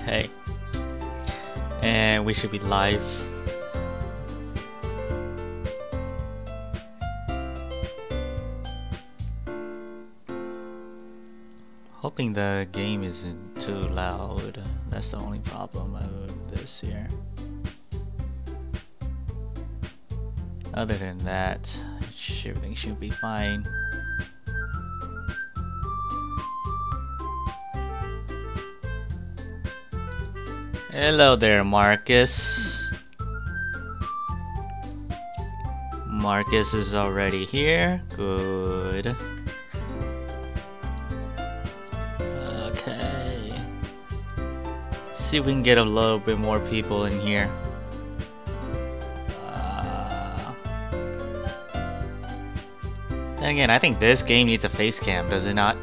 Okay. And we should be live. Hoping the game isn't too loud. That's the only problem of this here. Other than that, everything should be fine. Hello there, Marcus. Marcus is already here. Good. Okay. Let's see if we can get a little bit more people in here. Then again, I think this game needs a face cam, does it not?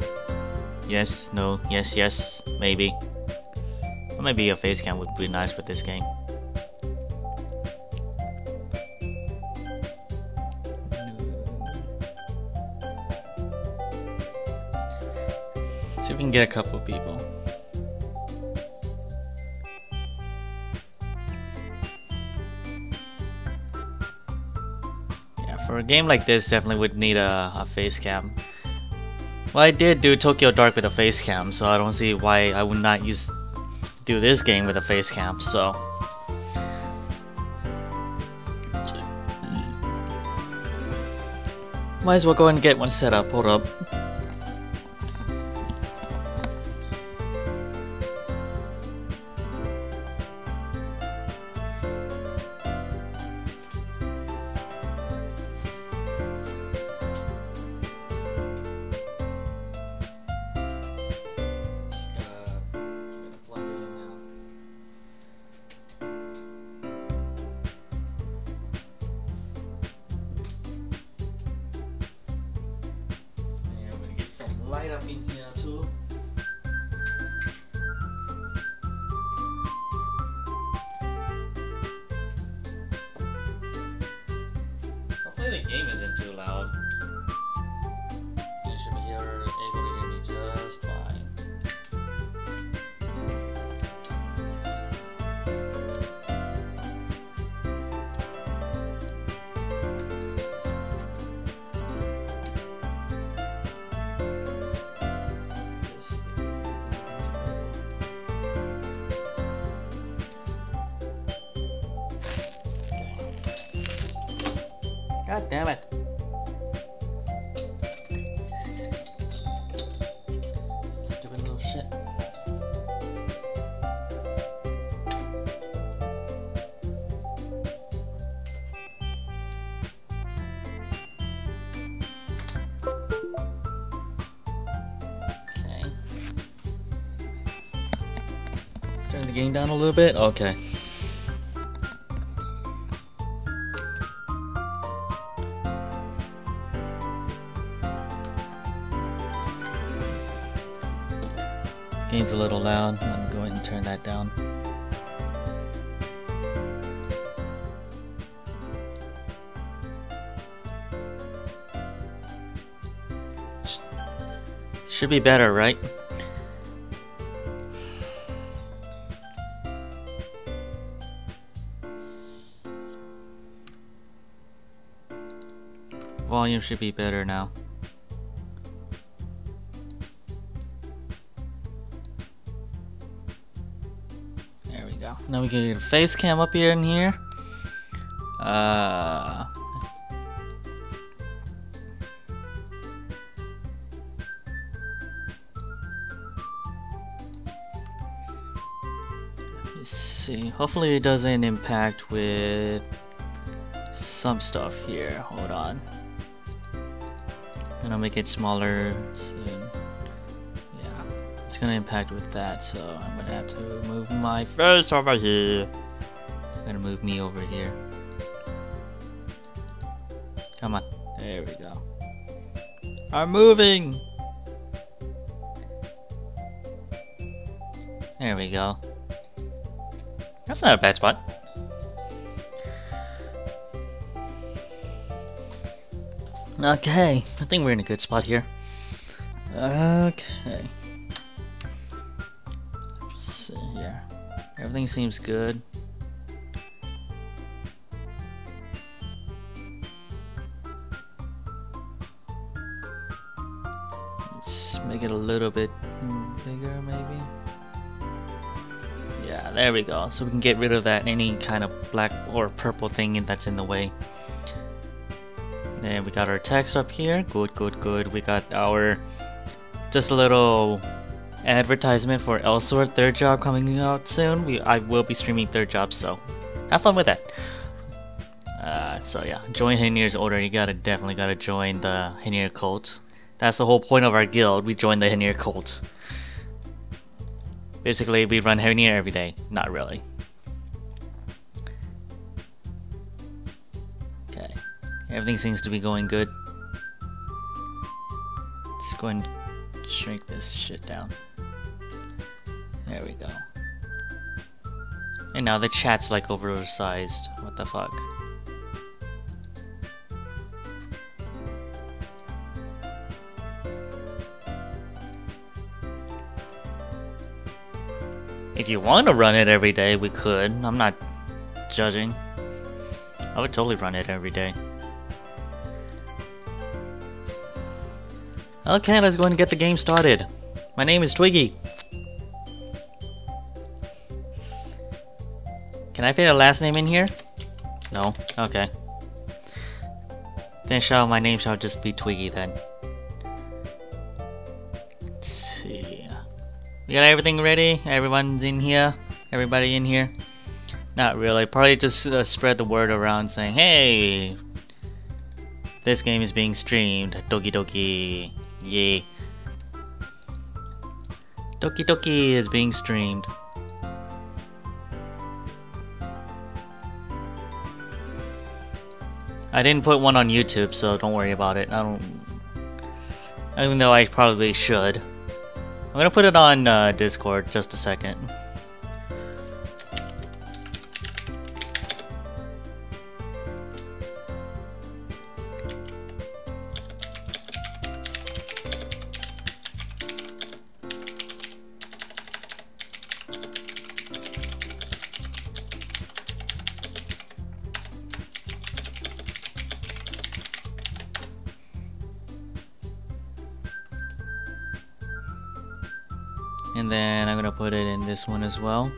Yes, no, yes, yes, maybe. Or maybe a face cam would be nice with this game. See if we can get a couple of people. Yeah, for a game like this, definitely would need a face cam. Well, I did do Tokyo Dark with a face cam, so I don't see why I would not do this game with a face cam, so. Might as well go ahead and get one set up. Hold up. Light up in here too. Hopefully the game isn't too loud. You should be able to hear me just fine. God damn it. Stupid little shit. Okay. Turn the game down a little bit? Okay. Game's a little loud. Let me go ahead and turn that down. Should be better, right? Volume should be better now. Now we can get a face cam up here and here. Let's see. Hopefully it doesn't impact with some stuff here. Hold on. I'm gonna make it smaller soon. It's gonna impact with that, so I'm gonna have to move my face over here. I'm gonna move me over here. Come on, there we go. I'm moving! There we go. That's not a bad spot. Okay, I think we're in a good spot here. Okay. Let's see here. Everything seems good. Let's make it a little bit bigger, maybe. Yeah, there we go. So we can get rid of that any kind of black or purple thing that's in the way. Then we got our text up here. Good, good, good. We got our just a little advertisement for Elsewhere third job coming out soon. I will be streaming third job, so have fun with that. So yeah, join Henier's order. You definitely gotta join the Henier cult. That's the whole point of our guild. We joined the Henier cult. Basically, we run Henier every day. Not really. Okay, everything seems to be going good. Let's go and shrink this shit down. There we go. And now the chat's like oversized. What the fuck? If you want to run it every day, we could. I'm not judging. I would totally run it every day. Okay, let's go and get the game started. My name is Twiggy. Can I fit a last name in here? No? Okay. Then my name shall just be Twiggy then. Let's see. We got everything ready? Everyone's in here? Everybody in here? Not really. Probably just spread the word around saying, hey! This game is being streamed. Doki Doki. Yay. Doki Doki is being streamed. I didn't put one on YouTube, so don't worry about it. Even though I probably should. I'm gonna put it on Discord just a second. And then I'm gonna put it in this one as well.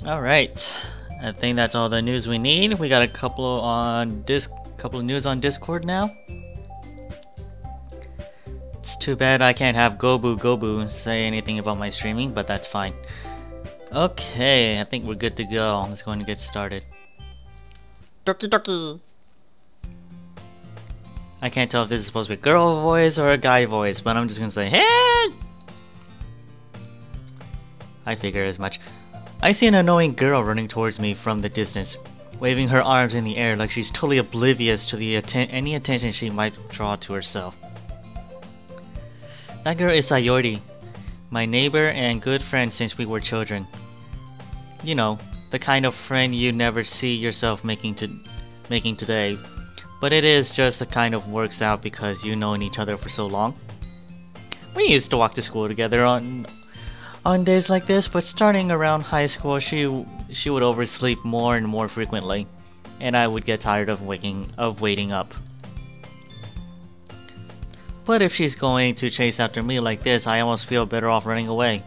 Alright, I think that's all the news we need. We got a couple of news on Discord now. It's too bad I can't have Gobu say anything about my streaming, but that's fine. Okay, I think we're good to go. Let's go and get started. Doki Doki! I can't tell if this is supposed to be a girl voice or a guy voice, but I'm just gonna say, hey! I figure as much. I see an annoying girl running towards me from the distance, waving her arms in the air like she's totally oblivious to any attention she might draw to herself. That girl is Sayori, my neighbor and good friend since we were children. You know, the kind of friend you never see yourself making today, but it is just the kind of works out because you've known each other for so long. We used to walk to school together on days like this, but starting around high school, she would oversleep more and more frequently, and I would get tired of waiting up. But if she's going to chase after me like this, I almost feel better off running away.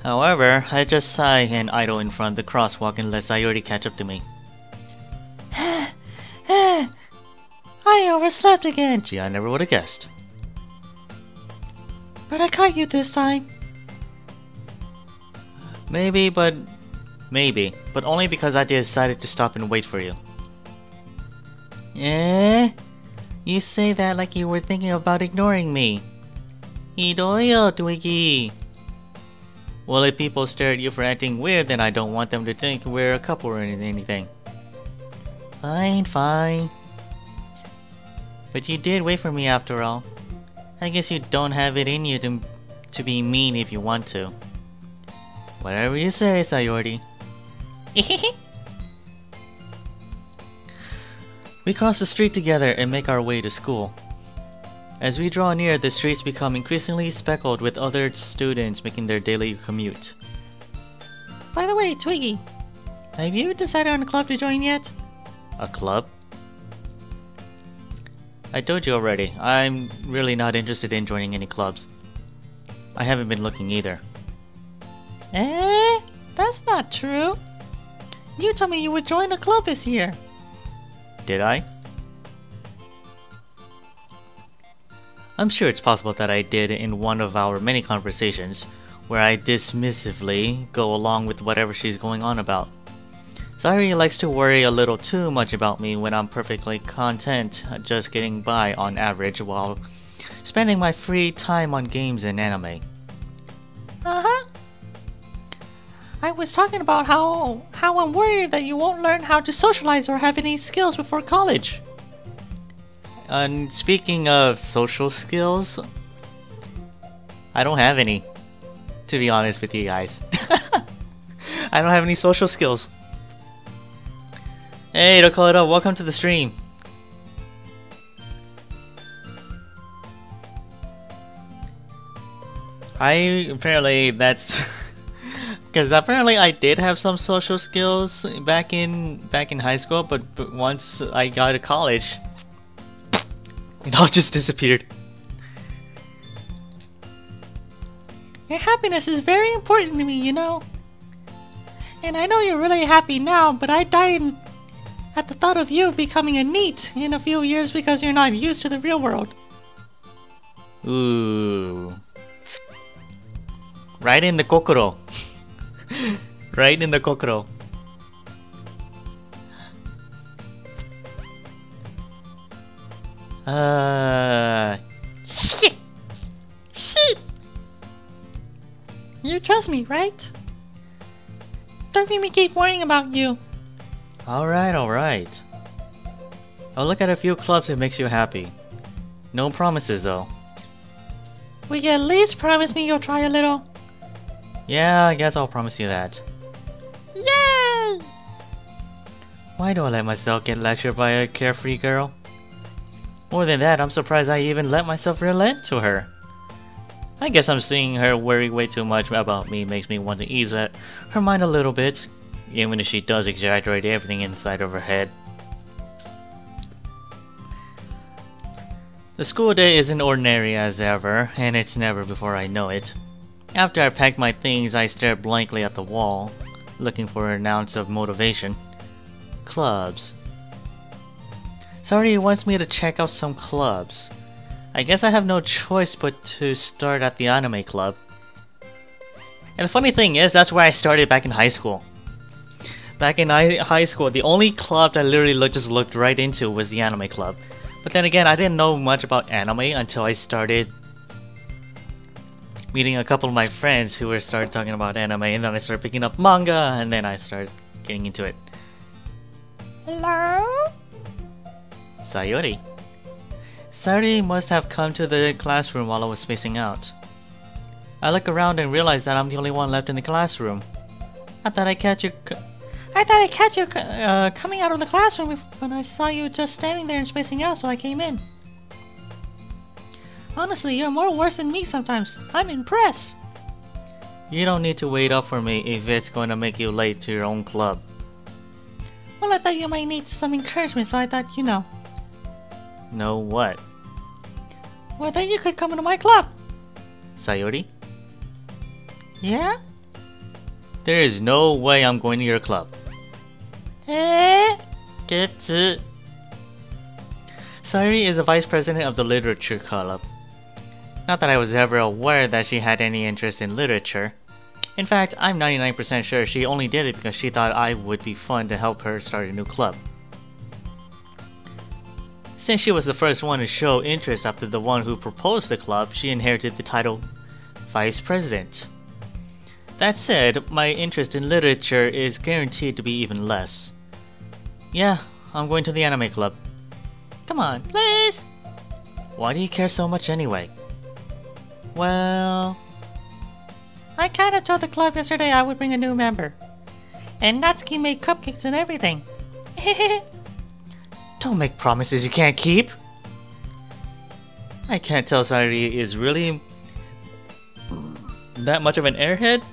However, I just sigh and idle in front of the crosswalk and let Sayori catch up to me. I overslept again! Gee, I never would have guessed. But I caught you this time. Maybe, but only because I decided to stop and wait for you. You say that like you were thinking about ignoring me. Hidoyo, Twiggy. Well, if people stare at you for acting weird, then I don't want them to think we're a couple or anything. Fine, fine. But you did wait for me after all. I guess you don't have it in you to be mean if you want to. Whatever you say, Sayori. We cross the street together and make our way to school. As we draw near, the streets become increasingly speckled with other students making their daily commute. By the way, Twiggy, have you decided on a club to join yet? A club? I told you already, I'm really not interested in joining any clubs. I haven't been looking either. Eh? That's not true. You told me you would join a club this year. Did I? I'm sure it's possible that I did in one of our many conversations, where I dismissively go along with whatever she's going on about. Sayori likes to worry a little too much about me when I'm perfectly content just getting by on average while spending my free time on games and anime. Uh-huh. I was talking about how I'm worried that you won't learn how to socialize or have any skills before college. And speaking of social skills, I don't have any, to be honest with you guys. I don't have any social skills. Hey Dakota, welcome to the stream. That's because apparently I did have some social skills back in high school, but once I got to college, it all just disappeared. Your happiness is very important to me, you know. And I know you're really happy now, but I died at the thought of you becoming a NEET in a few years because you're not used to the real world. Ooh. Right in the kokoro. Right in the kokoro. Shit! Shit! You trust me, right? Don't make me keep worrying about you. Alright, alright. I'll look at a few clubs that makes you happy. No promises though. Will you at least promise me you'll try a little? Yeah, I guess I'll promise you that. Yay! Why do I let myself get lectured by a carefree girl? More than that, I'm surprised I even let myself relent to her. I guess I'm seeing her worry way too much about me makes me want to ease her mind a little bit, even if she does exaggerate everything inside of her head. The school day isn't ordinary as ever, and it's never before I know it. After I pack my things, I stare blankly at the wall, looking for an ounce of motivation. Clubs. Sayori wants me to check out some clubs. I guess I have no choice but to start at the anime club. And the funny thing is, that's where I started back in high school. Back in high school, the only club that I literally just looked right into was the anime club. But then again, I didn't know much about anime until I started meeting a couple of my friends who started talking about anime, and then I started picking up manga, and then I started getting into it. Hello? Sayori. Sayori must have come to the classroom while I was spacing out. I look around and realize that I'm the only one left in the classroom. I thought I'd catch you coming out of the classroom when I saw you just standing there and spacing out, so I came in. Honestly, you're more worse than me sometimes. I'm impressed. You don't need to wait up for me if it's going to make you late to your own club. Well, I thought you might need some encouragement, so I thought, you know. Know what? Well, then you could come into my club. Sayori? Yeah? There is no way I'm going to your club. Get it. Sayori is a vice president of the literature club. Not that I was ever aware that she had any interest in literature. In fact, I'm 99% sure she only did it because she thought I would be fun to help her start a new club. Since she was the first one to show interest after the one who proposed the club, she inherited the title Vice President. That said, my interest in literature is guaranteed to be even less. Yeah, I'm going to the anime club. Come on, please! Why do you care so much anyway? Well... I kind of told the club yesterday I would bring a new member. And Natsuki made cupcakes and everything. Don't make promises you can't keep! I can't tell Sayori is really that much of an airhead,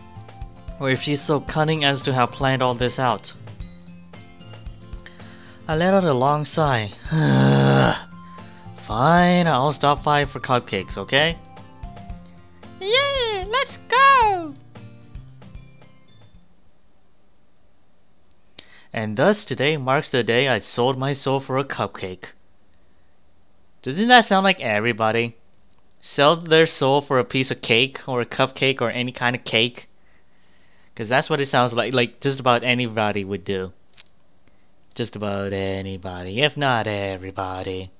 or if she's so cunning as to have planned all this out. I let out a long sigh. Fine, I'll stop by for cupcakes, okay? Yeah, let's go! And thus today marks the day I sold my soul for a cupcake. Doesn't that sound like everybody? Sell their soul for a piece of cake or a cupcake or any kind of cake? Because that's what it sounds like just about anybody would do. Just about anybody, if not everybody.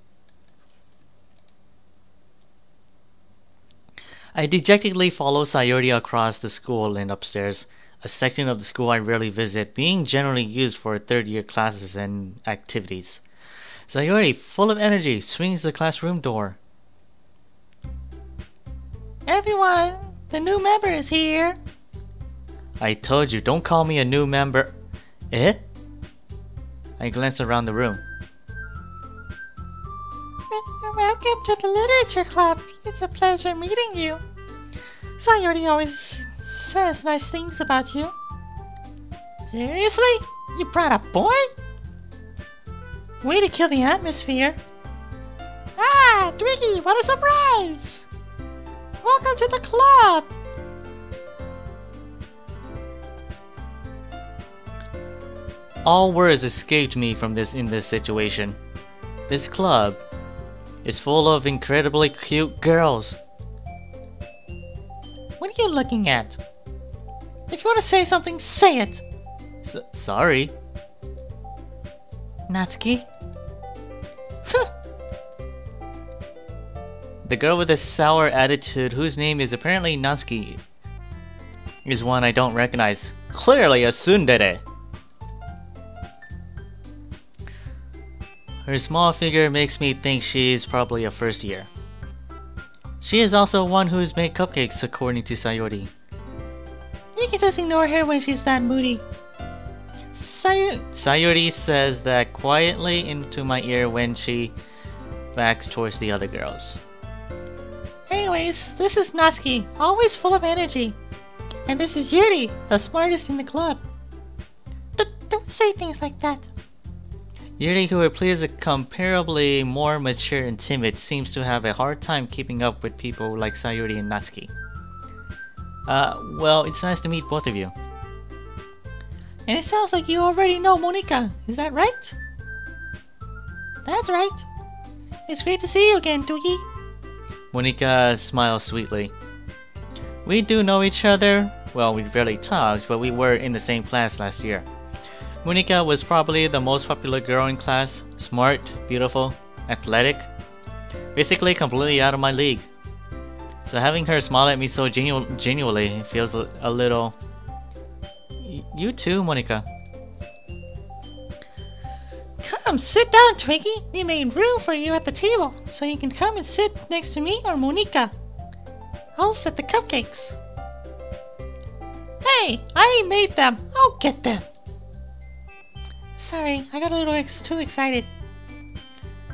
I dejectedly follow Sayori across the school and upstairs, a section of the school I rarely visit, being generally used for third-year classes and activities. Sayori, full of energy, swings the classroom door. Everyone, the new member is here. I told you, don't call me a new member. Eh? I glance around the room. Welcome to the literature club. It's a pleasure meeting you. Sayori always says nice things about you. Seriously? You brought a boy? Way to kill the atmosphere. Ah, Twiggy, what a surprise! Welcome to the club! All words escaped me from in this situation. This club is full of incredibly cute girls. What are you looking at? If you want to say something, say it! Sorry. Natsuki? The girl with a sour attitude, whose name is apparently Natsuki, is one I don't recognize. Clearly a tsundere. Her small figure makes me think she's probably a first year. She is also one who's made cupcakes, according to Sayori. You can just ignore her when she's that moody. Sayori says that quietly into my ear when she backs towards the other girls. Anyways, this is Natsuki, always full of energy. And this is Yuri, the smartest in the club. Don't say things like that. Yuri, who appears comparably more mature and timid, seems to have a hard time keeping up with people like Sayori and Natsuki. Well, it's nice to meet both of you. And it sounds like you already know Monika, is that right? That's right. It's great to see you again, Doki. Monika smiles sweetly. We do know each other. Well, we barely talked, but we were in the same class last year. Monika was probably the most popular girl in class, smart, beautiful, athletic, basically completely out of my league. So having her smile at me so genuinely feels a little... You too, Monika. Come, sit down, Twiggy. We made room for you at the table, so you can come and sit next to me or Monika. I'll set the cupcakes. Hey, I made them. I'll get them. Sorry, I got a little too excited.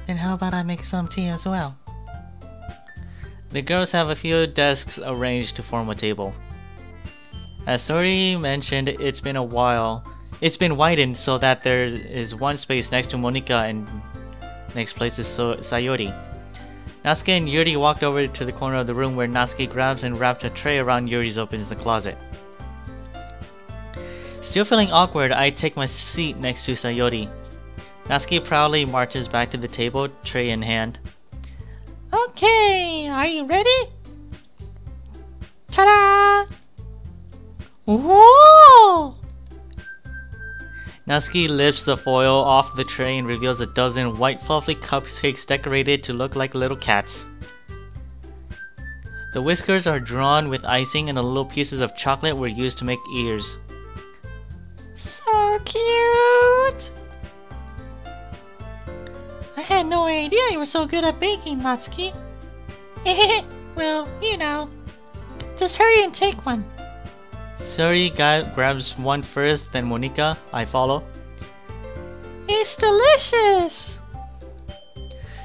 Then how about I make some tea as well? The girls have a few desks arranged to form a table. As Sori mentioned, it's been a while. It's been widened so that there is one space next to Monika and next place is Sayori. Natsuki and Yuri walked over to the corner of the room where Natsuki grabs and wraps a tray around Yuri's opens the closet. Still feeling awkward, I take my seat next to Sayori. Natsuki proudly marches back to the table, tray in hand. Okay, are you ready? Ta-da! Whoa! Natsuki lifts the foil off the tray and reveals a dozen white fluffy cupcakes decorated to look like little cats. The whiskers are drawn with icing and the little pieces of chocolate were used to make ears. So cute! I had no idea you were so good at baking, Natsuki. Well, you know. Just hurry and take one. Sayori grabs one first, then Monika. I follow. It's delicious!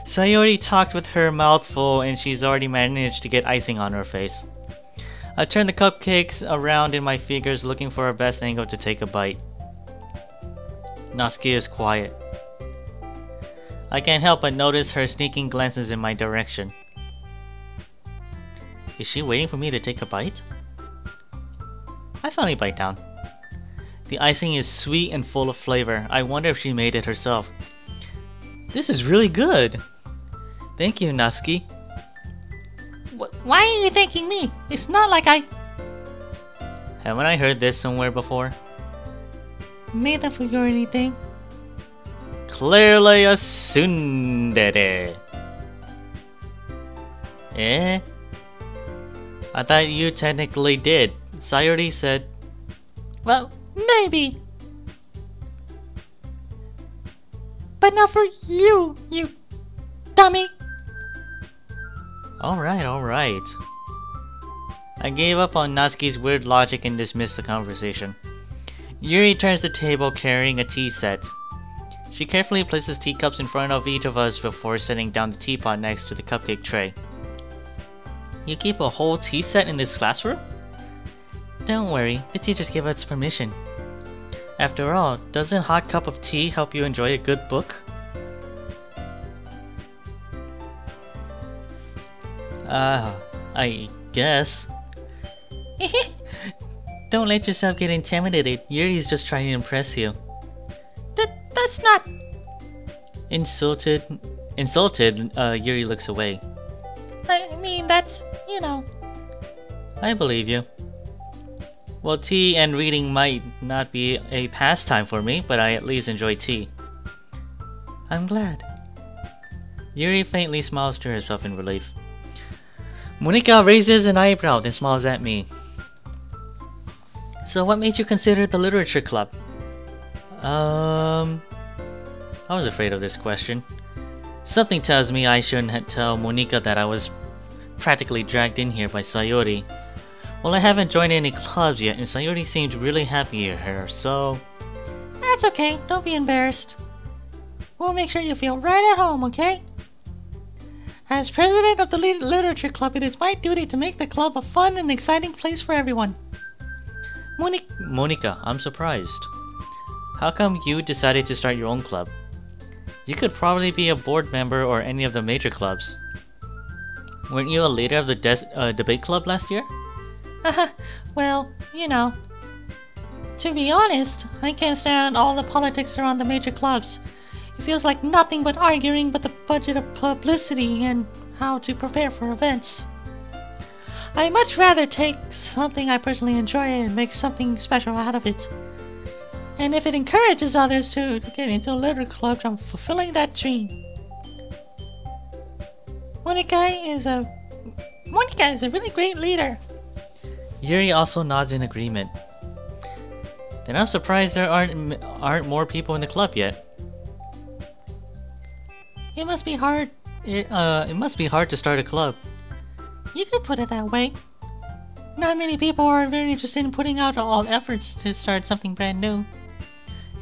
Sayori talked with her mouth full and she's already managed to get icing on her face. I turn the cupcakes around in my fingers looking for a best angle to take a bite. Natsuki is quiet. I can't help but notice her sneaking glances in my direction. Is she waiting for me to take a bite? I finally bite down. The icing is sweet and full of flavor. I wonder if she made it herself. This is really good! Thank you, Natsuki. Why are you thanking me? It's not like I... Haven't I heard this somewhere before? made that for you or anything. Clearly a tsundere. Eh? I thought you technically did. Sayori said... Well, maybe. But not for you, you dummy. Alright, alright. I gave up on Natsuki's weird logic and dismissed the conversation. Yuri turns the table carrying a tea set. She carefully places teacups in front of each of us before setting down the teapot next to the cupcake tray. You keep a whole tea set in this classroom? Don't worry, the teachers gave us permission. After all, doesn't a hot cup of tea help you enjoy a good book? I guess. Don't let yourself get intimidated. Yuri's just trying to impress you. That's not... Insulted, Yuri looks away. I mean, that's, you know... I believe you. Well, tea and reading might not be a pastime for me, but I at least enjoy tea. I'm glad. Yuri faintly smiles to herself in relief. Monika raises an eyebrow, then smiles at me. So what made you consider the literature club? I was afraid of this question. Something tells me I shouldn't tell Monika that I was practically dragged in here by Sayori. Well, I haven't joined any clubs yet, and Sayori seemed really happy here, so... That's okay, don't be embarrassed. We'll make sure you feel right at home, okay? As president of the literature club, it is my duty to make the club a fun and exciting place for everyone. Monika, I'm surprised. How come you decided to start your own club? You could probably be a board member or any of the major clubs. Weren't you a leader of the debate club last year? Well, you know. To be honest, I can't stand all the politics around the major clubs. It feels like nothing but arguing about the budget of publicity and how to prepare for events. I'd much rather take something I personally enjoy and make something special out of it. And if it encourages others to get into a literature club, I'm fulfilling that dream. Monika is a really great leader. Yuri also nods in agreement. Then I'm surprised there aren't more people in the club yet. It must be hard. It must be hard to start a club. You could put it that way. Not many people are very interested in putting out all efforts to start something brand new.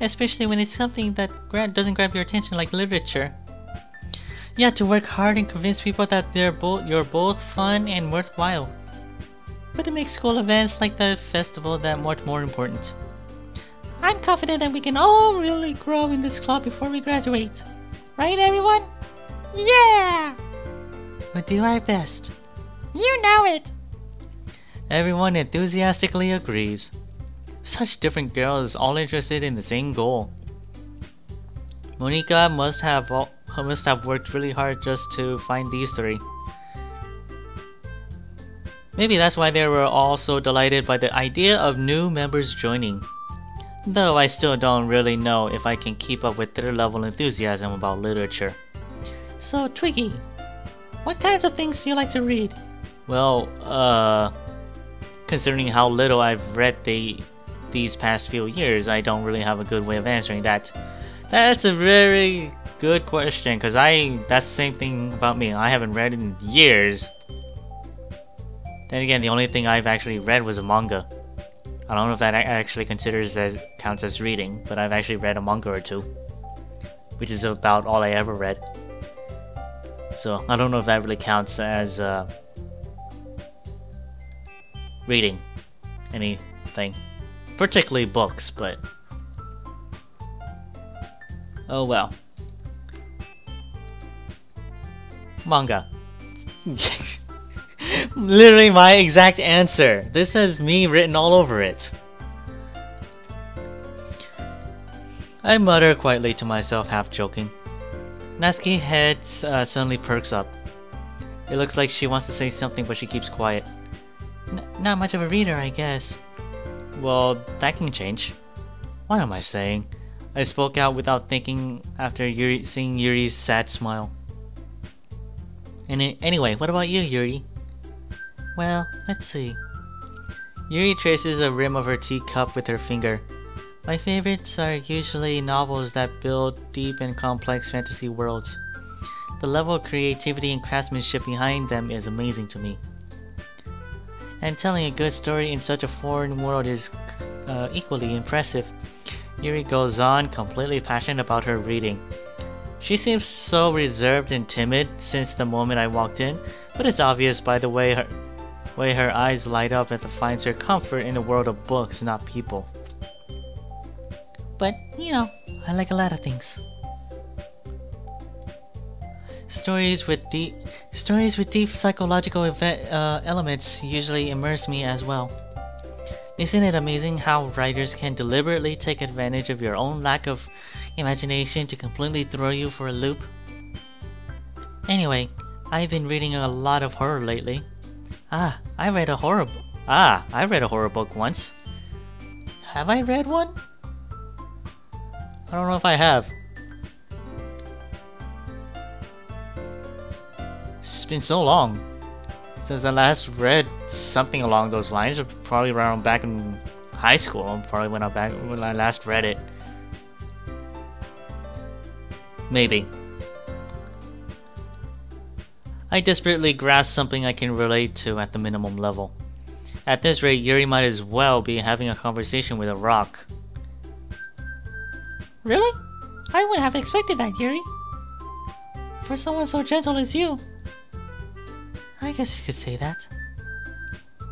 Especially when it's something that doesn't grab your attention like literature. You have to work hard and convince people that you're both fun and worthwhile. But it makes school events like the festival that much more important. I'm confident that we can all really grow in this club before we graduate. Right, everyone? Yeah! We'll do our best. You know it! Everyone enthusiastically agrees. Such different girls, all interested in the same goal. Monika must have worked really hard just to find these three. Maybe that's why they were all so delighted by the idea of new members joining. Though I still don't really know if I can keep up with their level of enthusiasm about literature. So, Twiggy, what kinds of things do you like to read? Well, considering how little I've read these past few years, I don't really have a good way of answering that. That's a very good question, because that's the same thing about me. I haven't read in years. Then again, the only thing I've actually read was a manga. I don't know if that actually counts as reading, but I've actually read a manga or two, which is about all I ever read. So I don't know if that really counts as reading anything, particularly books, but oh well. Manga. Literally my exact answer. This has me written all over it. I mutter quietly to myself, half joking. Natsuki's head suddenly perks up. It looks like she wants to say something, but she keeps quiet. Not much of a reader, I guess. Well, that can change. What am I saying? I spoke out without thinking after seeing Yuri's sad smile. Anyway, what about you, Yuri? Well, let's see. Yuri traces a rim of her teacup with her finger. My favorites are usually novels that build deep and complex fantasy worlds. The level of creativity and craftsmanship behind them is amazing to me. And telling a good story in such a foreign world is equally impressive. Yuri goes on, completely passionate about her reading. She seems so reserved and timid since the moment I walked in, but it's obvious by the way her eyes light up as it finds her comfort in the world of books, not people. But, you know, I like a lot of things. Stories with deep psychological elements usually immerse me as well. Isn't it amazing how writers can deliberately take advantage of your own lack of imagination to completely throw you for a loop? Anyway, I've been reading a lot of horror lately. I read a horror book once. Have I read one? I don't know if I have. It's been so long since I last read something along those lines. Probably around back in high school. Probably when I last read it. Maybe. I desperately grasp something I can relate to at the minimum level. At this rate, Yuri might as well be having a conversation with a rock. Really? I wouldn't have expected that, Yuri. For someone so gentle as you. I guess you could say that.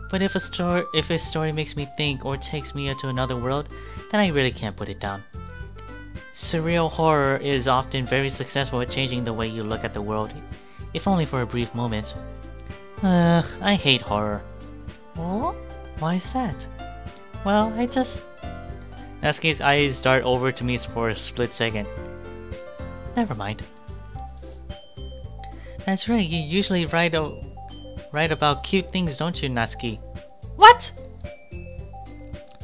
But if a story makes me think or takes me into another world, then I really can't put it down. Surreal horror is often very successful at changing the way you look at the world, if only for a brief moment. I hate horror. Oh? Why is that? Well, I just... Natsuki's eyes dart over to me for a split second. Never mind. That's right, you usually write about cute things, don't you, Natsuki? What?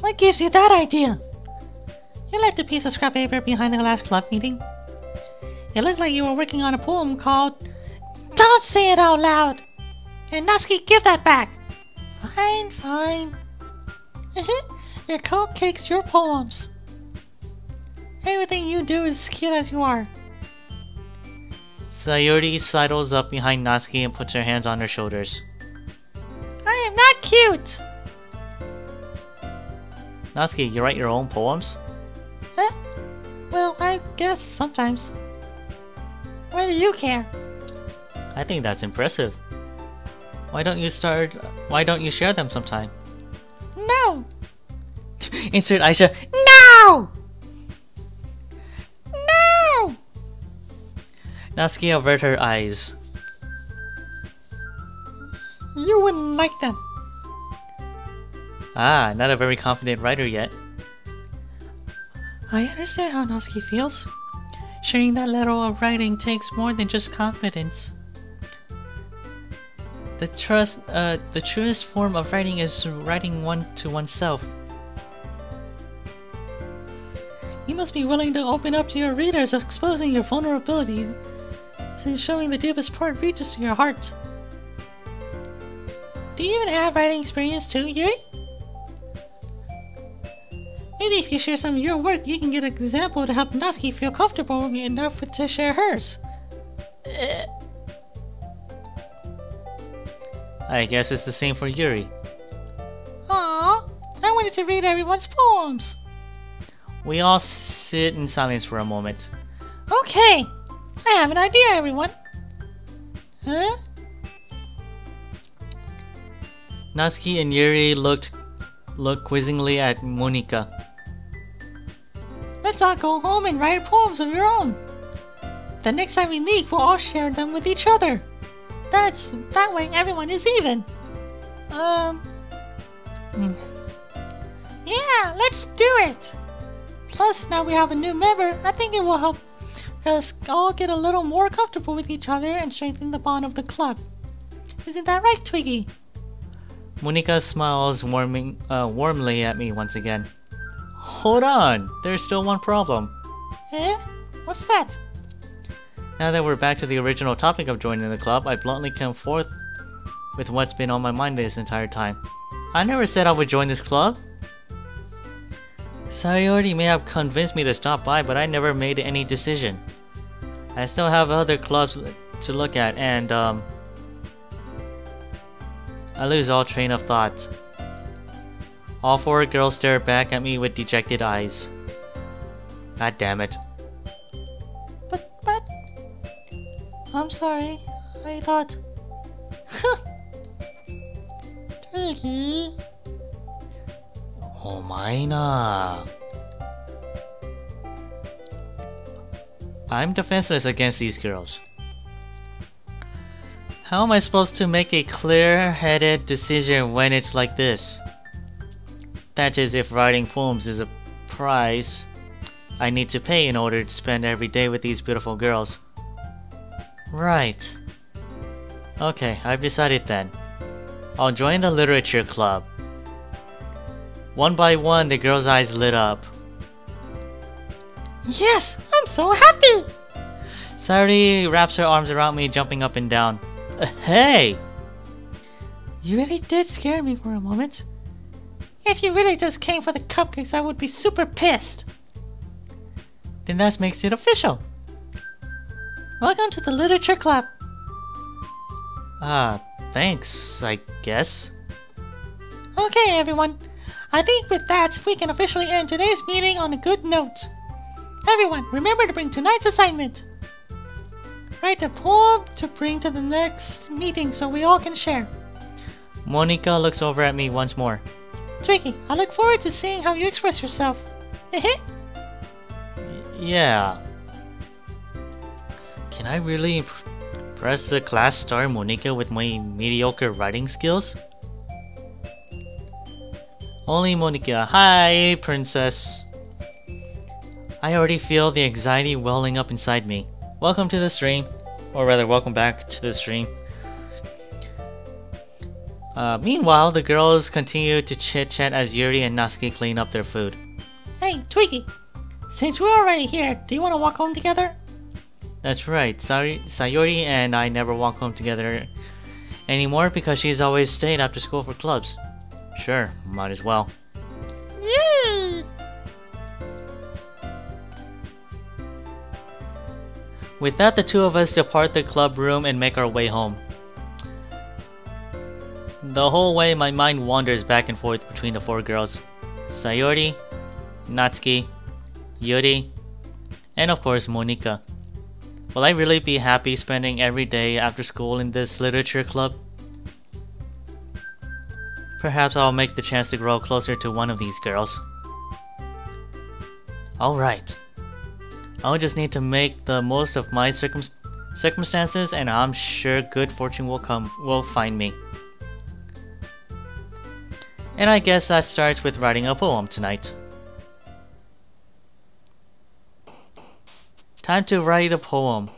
What gives you that idea? You left a piece of scrap paper behind the last club meeting. It looked like you were working on a poem called... Don't say it out loud! And Natsuki, give that back! Fine, fine. Your coat cakes your poems. Everything you do is cute as you are. Sayori sidles up behind Natsuki and puts her hands on her shoulders. I am not cute! Natsuki, you write your own poems? Huh? Well, I guess sometimes. Why do you care? I think that's impressive. Why don't you share them sometime? No! Insert Aisha. No! No! Natsuki averted her eyes. You wouldn't like them. Not a very confident writer yet. I understand how Natsuki feels. Sharing that level of writing takes more than just confidence. The truest form of writing is writing one to oneself. You must be willing to open up to your readers, exposing your vulnerability, since showing the deepest part reaches to your heart. do you even have writing experience too, Yuri? Maybe if you share some of your work, you can get an example to help Natsuki feel comfortable enough to share hers. I guess it's the same for Yuri. Aww, I wanted to read everyone's poems. We all sit in silence for a moment. Okay, I have an idea, everyone. Huh? Natsuki and Yuri looked quizzingly at Monika. Let's all go home and write poems of your own. The next time we meet, we'll all share them with each other. That way everyone is even. Yeah, let's do it. Plus, now we have a new member. I think it will help us all get a little more comfortable with each other and strengthen the bond of the club. Isn't that right, Twiggy? Monika smiles warmly at me once again. Hold on, there's still one problem. Eh? What's that? Now that we're back to the original topic of joining the club, I bluntly come forth with what's been on my mind this entire time. I never said I would join this club. Sayori may have convinced me to stop by, but I never made any decision. I still have other clubs to look at, and I lose all train of thought. All four girls stare back at me with dejected eyes. God damn it. But... I'm sorry. I thought... Twiggy... Omaina. I'm defenseless against these girls. How am I supposed to make a clear-headed decision when it's like this? That is, if writing poems is a price I need to pay in order to spend every day with these beautiful girls. Right. Okay, I've decided then. I'll join the literature club. One by one, the girls' eyes lit up. Yes! I'm so happy! Sayori wraps her arms around me, jumping up and down. Hey! You really did scare me for a moment. If you really just came for the cupcakes, I would be super pissed. Then that makes it official. Welcome to the literature club. Thanks, I guess. Okay, everyone. I think with that, we can officially end today's meeting on a good note. Everyone, remember to bring tonight's assignment. Write a poem to bring to the next meeting so we all can share. Monika looks over at me once more. Twiggy, I look forward to seeing how you express yourself. Yeah. Can I really impress the class star Monika with my mediocre writing skills? Only Monika. Hi, princess. I already feel the anxiety welling up inside me. Welcome to the stream. Or rather, welcome back to the stream. Meanwhile, the girls continue to chit-chat as Yuri and Natsuki clean up their food. Hey, Twiggy. Since we're already here, do you want to walk home together? That's right. Sayori and I never walk home together anymore because she's always stayed after school for clubs. Sure, might as well. Yay! With that, the two of us depart the club room and make our way home. The whole way, my mind wanders back and forth between the four girls. Sayori, Natsuki, Yuri, and of course Monika. Will I really be happy spending every day after school in this literature club? Perhaps I'll make the chance to grow closer to one of these girls. Alright. I'll just need to make the most of my circumstances, and I'm sure good fortune will find me. And I guess that starts with writing a poem tonight. Time to write a poem.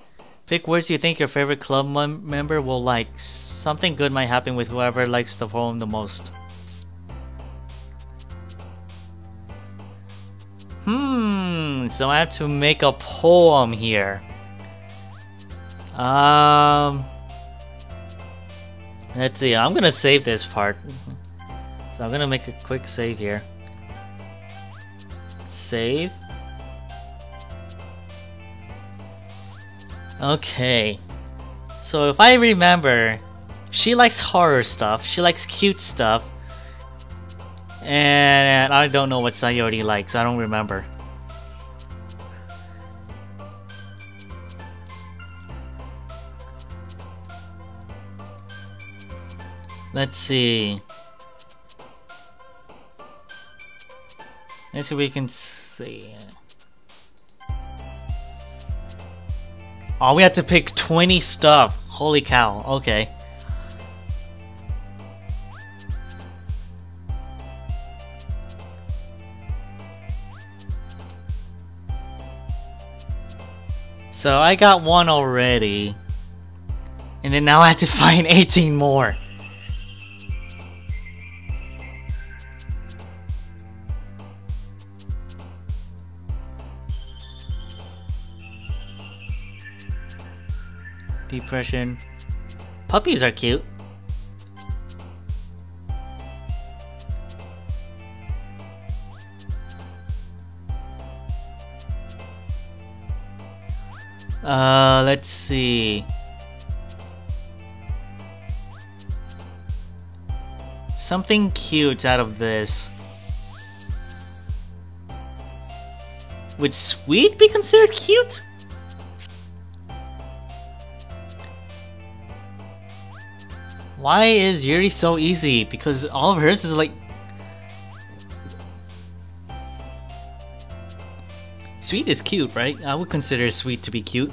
Pick words you think your favorite club member will like. Something good might happen with whoever likes the poem the most. So I have to make a poem here. Let's see, I'm gonna save this part. So I'm gonna make a quick save here. Save. Okay. So if I remember, she likes horror stuff, she likes cute stuff, and I don't know what Sayori likes, I don't remember. Let's see. Let's see if we can see. Oh, we have to pick 20 stuff. Holy cow. Okay. So I got one already. And then now I have to find 18 more. Depression. Puppies are cute. Let's see. Something cute out of this. Would sweet be considered cute? Why is Yuri so easy? Because all of hers is like... Sweet is cute, right? I would consider Sweet to be cute.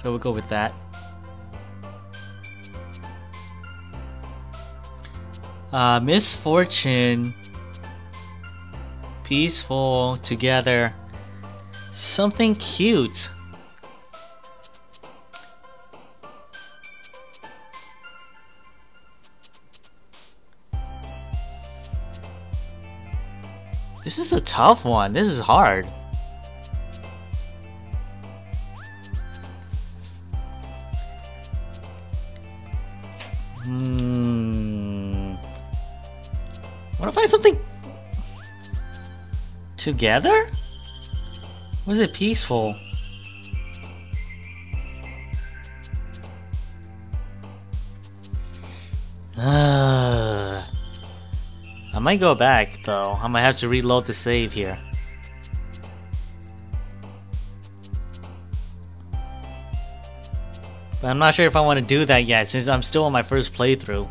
So we'll go with that. Misfortune. Peaceful. Together. Something cute. This is a tough one. This is hard. What if I find something together? Was it peaceful? I might go back though. I might have to reload the save here. But I'm not sure if I want to do that yet since I'm still on my first playthrough.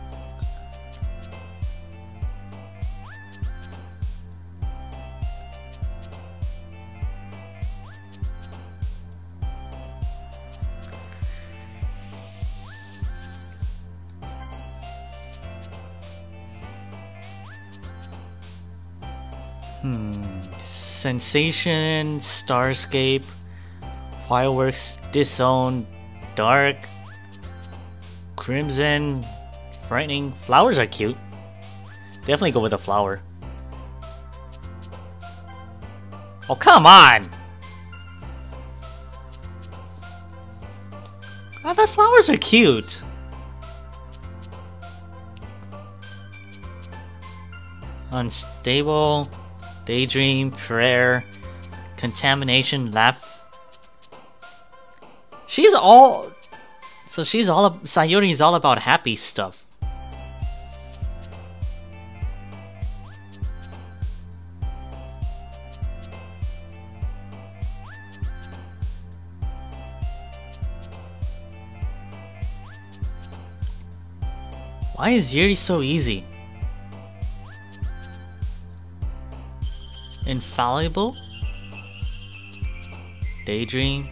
Sensation, Starscape, Fireworks, Disown, Dark, Crimson, Frightening. Flowers are cute. Definitely go with a flower. Oh, come on! I thought flowers are cute. Unstable. Daydream, prayer, contamination, laugh. She's all... So she's all... Sayori is all about happy stuff. Why is Yuri so easy? Infallible? Daydream?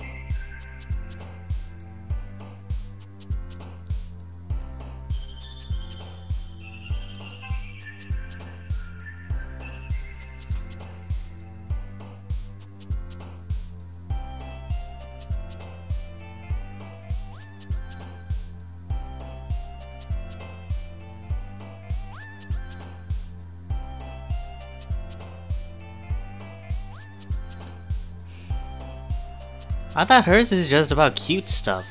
I thought hers is just about cute stuff.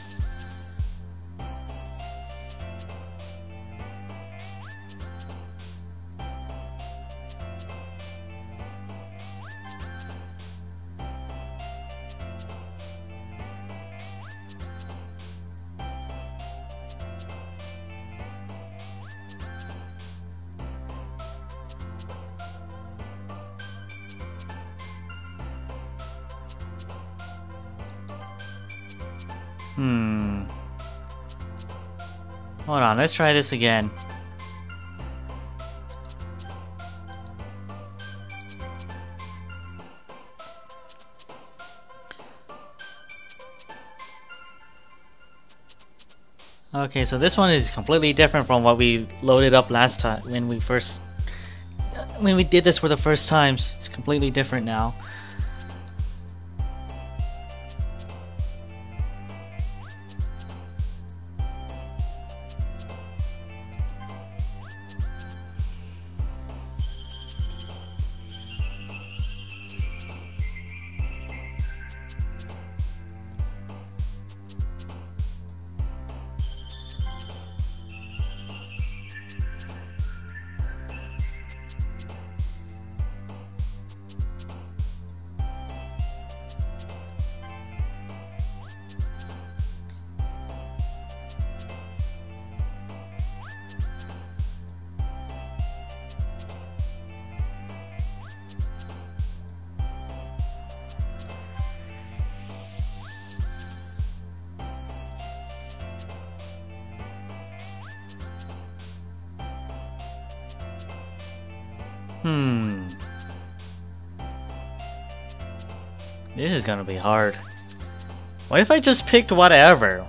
Hold on, let's try this again. Okay, so this one is completely different from what we loaded up last time when we did this for the first times. It's completely different now. This is gonna be hard. What if I just picked whatever?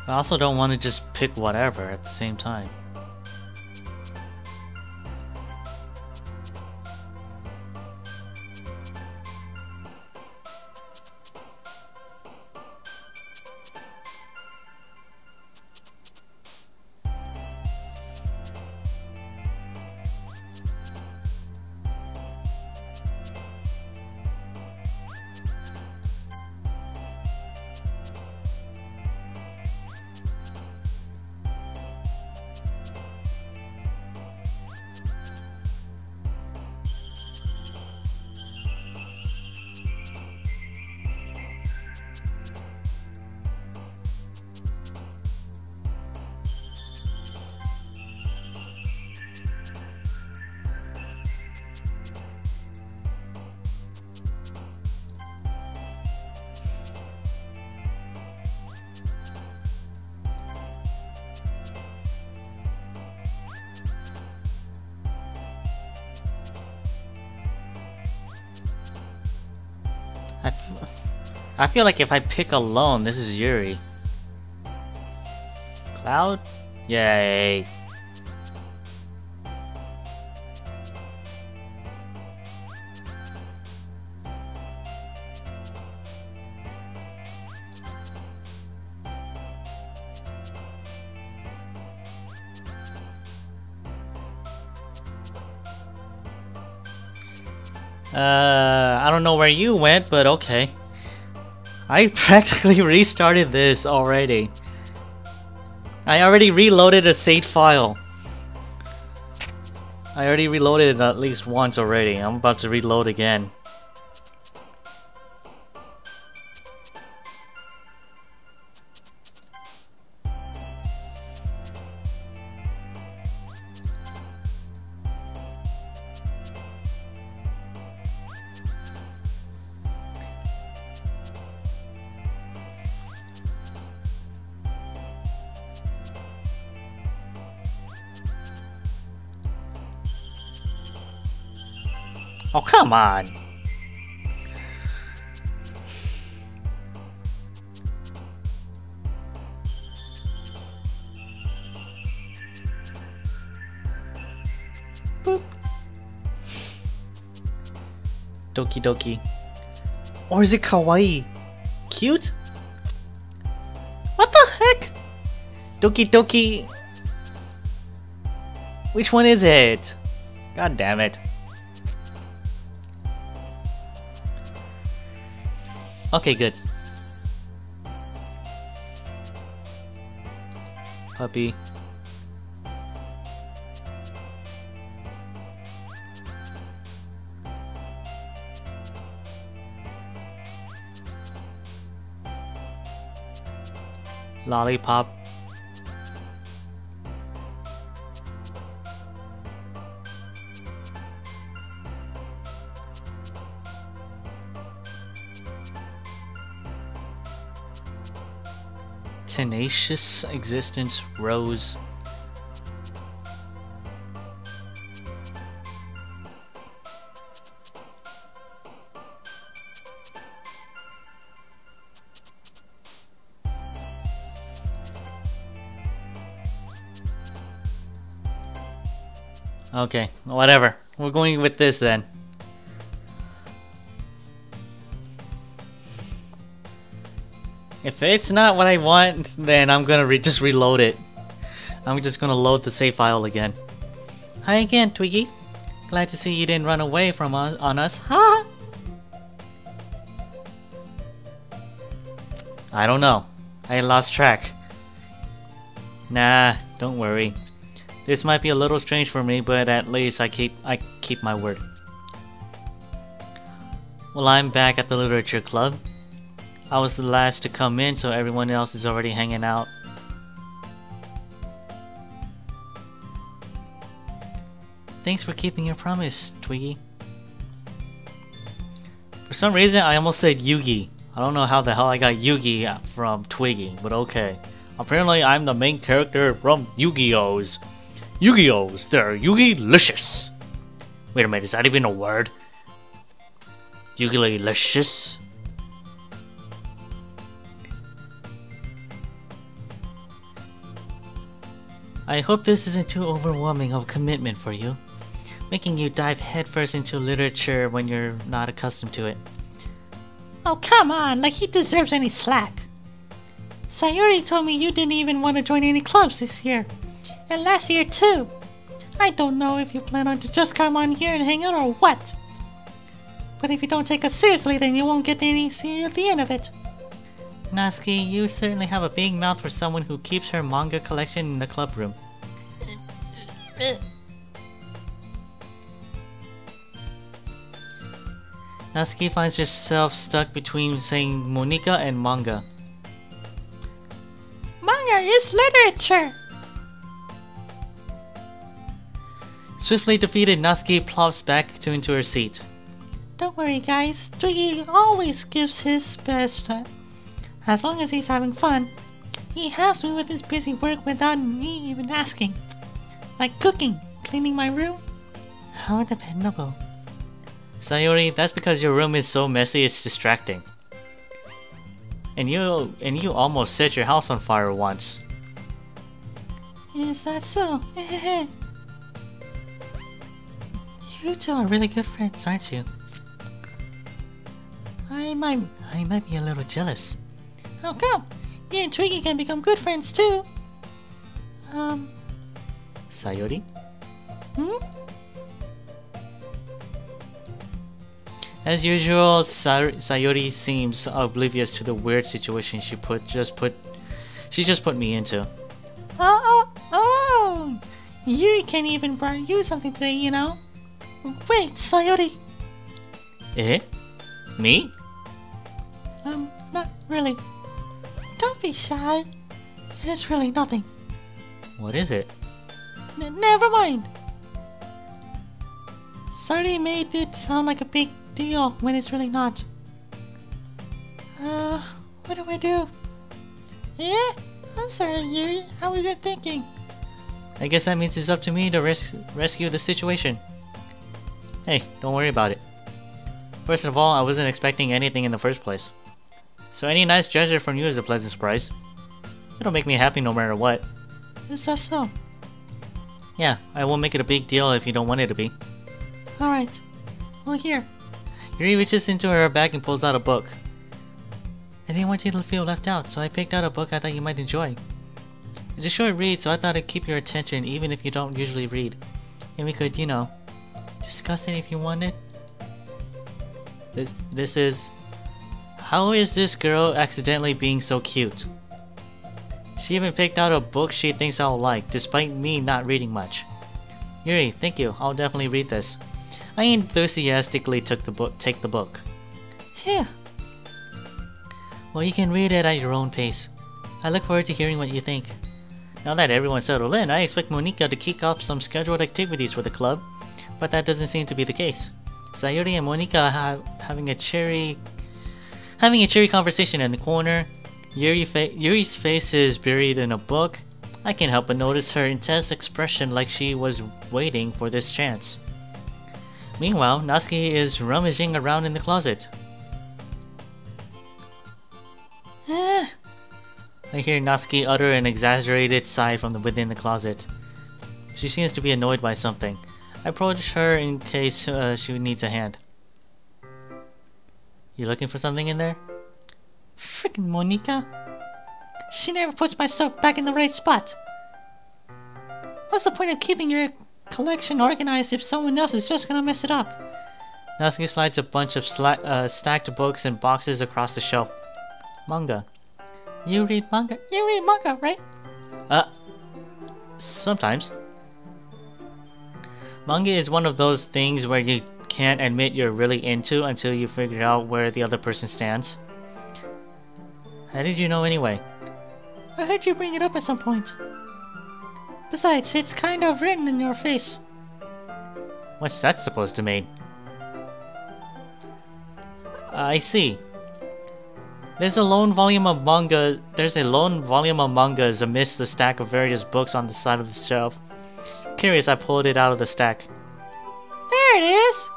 I also don't want to just pick whatever at the same time. I feel like if I pick alone, this is Yuri. Cloud? Yay. I don't know where you went, but okay. I practically restarted this already. I already reloaded a saved file. I already reloaded it at least once already. I'm about to reload again. Oh, come on! Boop. Doki Doki. Or is it kawaii? Cute? What the heck? Doki Doki! Which one is it? God damn it. Okay, good. Puppy. Lollipop. Tenacious existence, Rose. Okay, whatever. We're going with this then. If it's not what I want, then I'm gonna just reload it. I'm just gonna load the save file again. Hi again, Twiggy. Glad to see you didn't run away from us on us. Ha! I don't know. I lost track. Nah, don't worry. This might be a little strange for me, but at least I keep my word. Well, I'm back at the literature club. I was the last to come in, so everyone else is already hanging out. Thanks for keeping your promise, Twiggy. For some reason, I almost said Yugi. I don't know how the hell I got Yugi from Twiggy, but okay. Apparently, I'm the main character from Yu-Gi-Oh's. Yu-Gi-Oh's, they're Yugi-licious. Wait a minute, is that even a word? Yugi-licious? I hope this isn't too overwhelming of a commitment for you, making you dive headfirst into literature when you're not accustomed to it. Oh, come on, like he deserves any slack. Sayuri told me you didn't even want to join any clubs this year. And last year too. I don't know if you plan on to just come on here and hang out or what. But if you don't take us seriously, then you won't get any see at the end of it. Natsuki, you certainly have a big mouth for someone who keeps her manga collection in the club room. Natsuki finds herself stuck between saying Monika and manga. Manga is literature! Swiftly defeated, Natsuki plops back into her seat. Don't worry guys, Twiggy always gives his best. As long as he's having fun, he helps me with his busy work without me even asking. Like cooking, cleaning my room. How dependable. Sayori, that's because your room is so messy it's distracting. And you almost set your house on fire once. Is that so? You two are really good friends, aren't you? I might be a little jealous. How come? You and Twiggy can become good friends too. Sayori? As usual, Sayori seems oblivious to the weird situation she just put me into. Oh! Yuri can't even brought you something today, you know? Wait, Sayori! Eh? Me? Not really. Don't be shy. It's really nothing. What is it? Never mind. Sayori made it sound like a big deal when it's really not. What do I do? Yeah? I'm sorry, Yuri. I wasn't thinking. I guess that means it's up to me to rescue the situation. Hey, don't worry about it. First of all, I wasn't expecting anything in the first place. So any nice gesture from you is a pleasant surprise. It'll make me happy no matter what. Is that so? Yeah, I won't make it a big deal if you don't want it to be. Alright. Well, here. Yuri reaches into her bag and pulls out a book. I didn't want you to feel left out, so I picked out a book I thought you might enjoy. It's a short read, so I thought it'd keep your attention even if you don't usually read. And we could, you know, discuss it if you wanted. This is... How is this girl accidentally being so cute? She even picked out a book she thinks I'll like, despite me not reading much. Yuri, thank you. I'll definitely read this. I enthusiastically take the book. Phew. Well, you can read it at your own pace. I look forward to hearing what you think. Now that everyone's settled in, I expect Monika to kick off some scheduled activities for the club, but that doesn't seem to be the case. Sayuri and Monika having a cheery conversation in the corner. Yuri's face is buried in a book. I can't help but notice her intense expression like she was waiting for this chance. Meanwhile, Natsuki is rummaging around in the closet. I hear Natsuki utter an exaggerated sigh from within the closet. She seems to be annoyed by something. I approach her in case she needs a hand. You looking for something in there? Frickin' Monika. She never puts my stuff back in the right spot. What's the point of keeping your collection organized if someone else is just gonna mess it up? Natsuki slides a bunch of stacked books and boxes across the shelf. Manga. You read manga? You read manga, right? Sometimes. Manga is one of those things where you can't admit you're really into until you figure out where the other person stands. How did you know anyway? I heard you bring it up at some point. Besides, it's kind of written in your face. What's that supposed to mean? I see. There's a lone volume of mangas amidst the stack of various books on the side of the shelf. Curious, I pulled it out of the stack. There it is!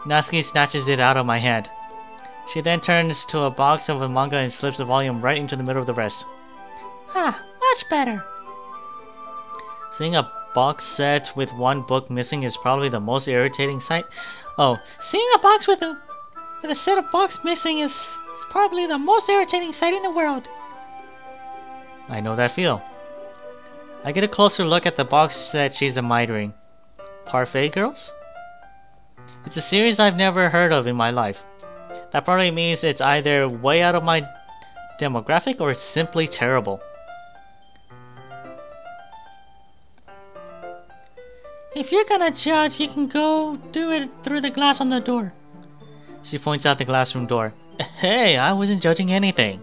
Natsuki snatches it out of my hand. She then turns to a box of a manga and slips the volume right into the middle of the rest. Ah, much better. Seeing a box set with one book missing is probably the most irritating sight. Oh, seeing a box with a set of books missing is probably the most irritating sight in the world. I know that feel. I get a closer look at the box set she's admiring. Parfait Girls? It's a series I've never heard of in my life. That probably means it's either way out of my demographic or it's simply terrible. If you're gonna judge, you can go do it through the glass on the door. She points out the glassroom door. Hey, I wasn't judging anything.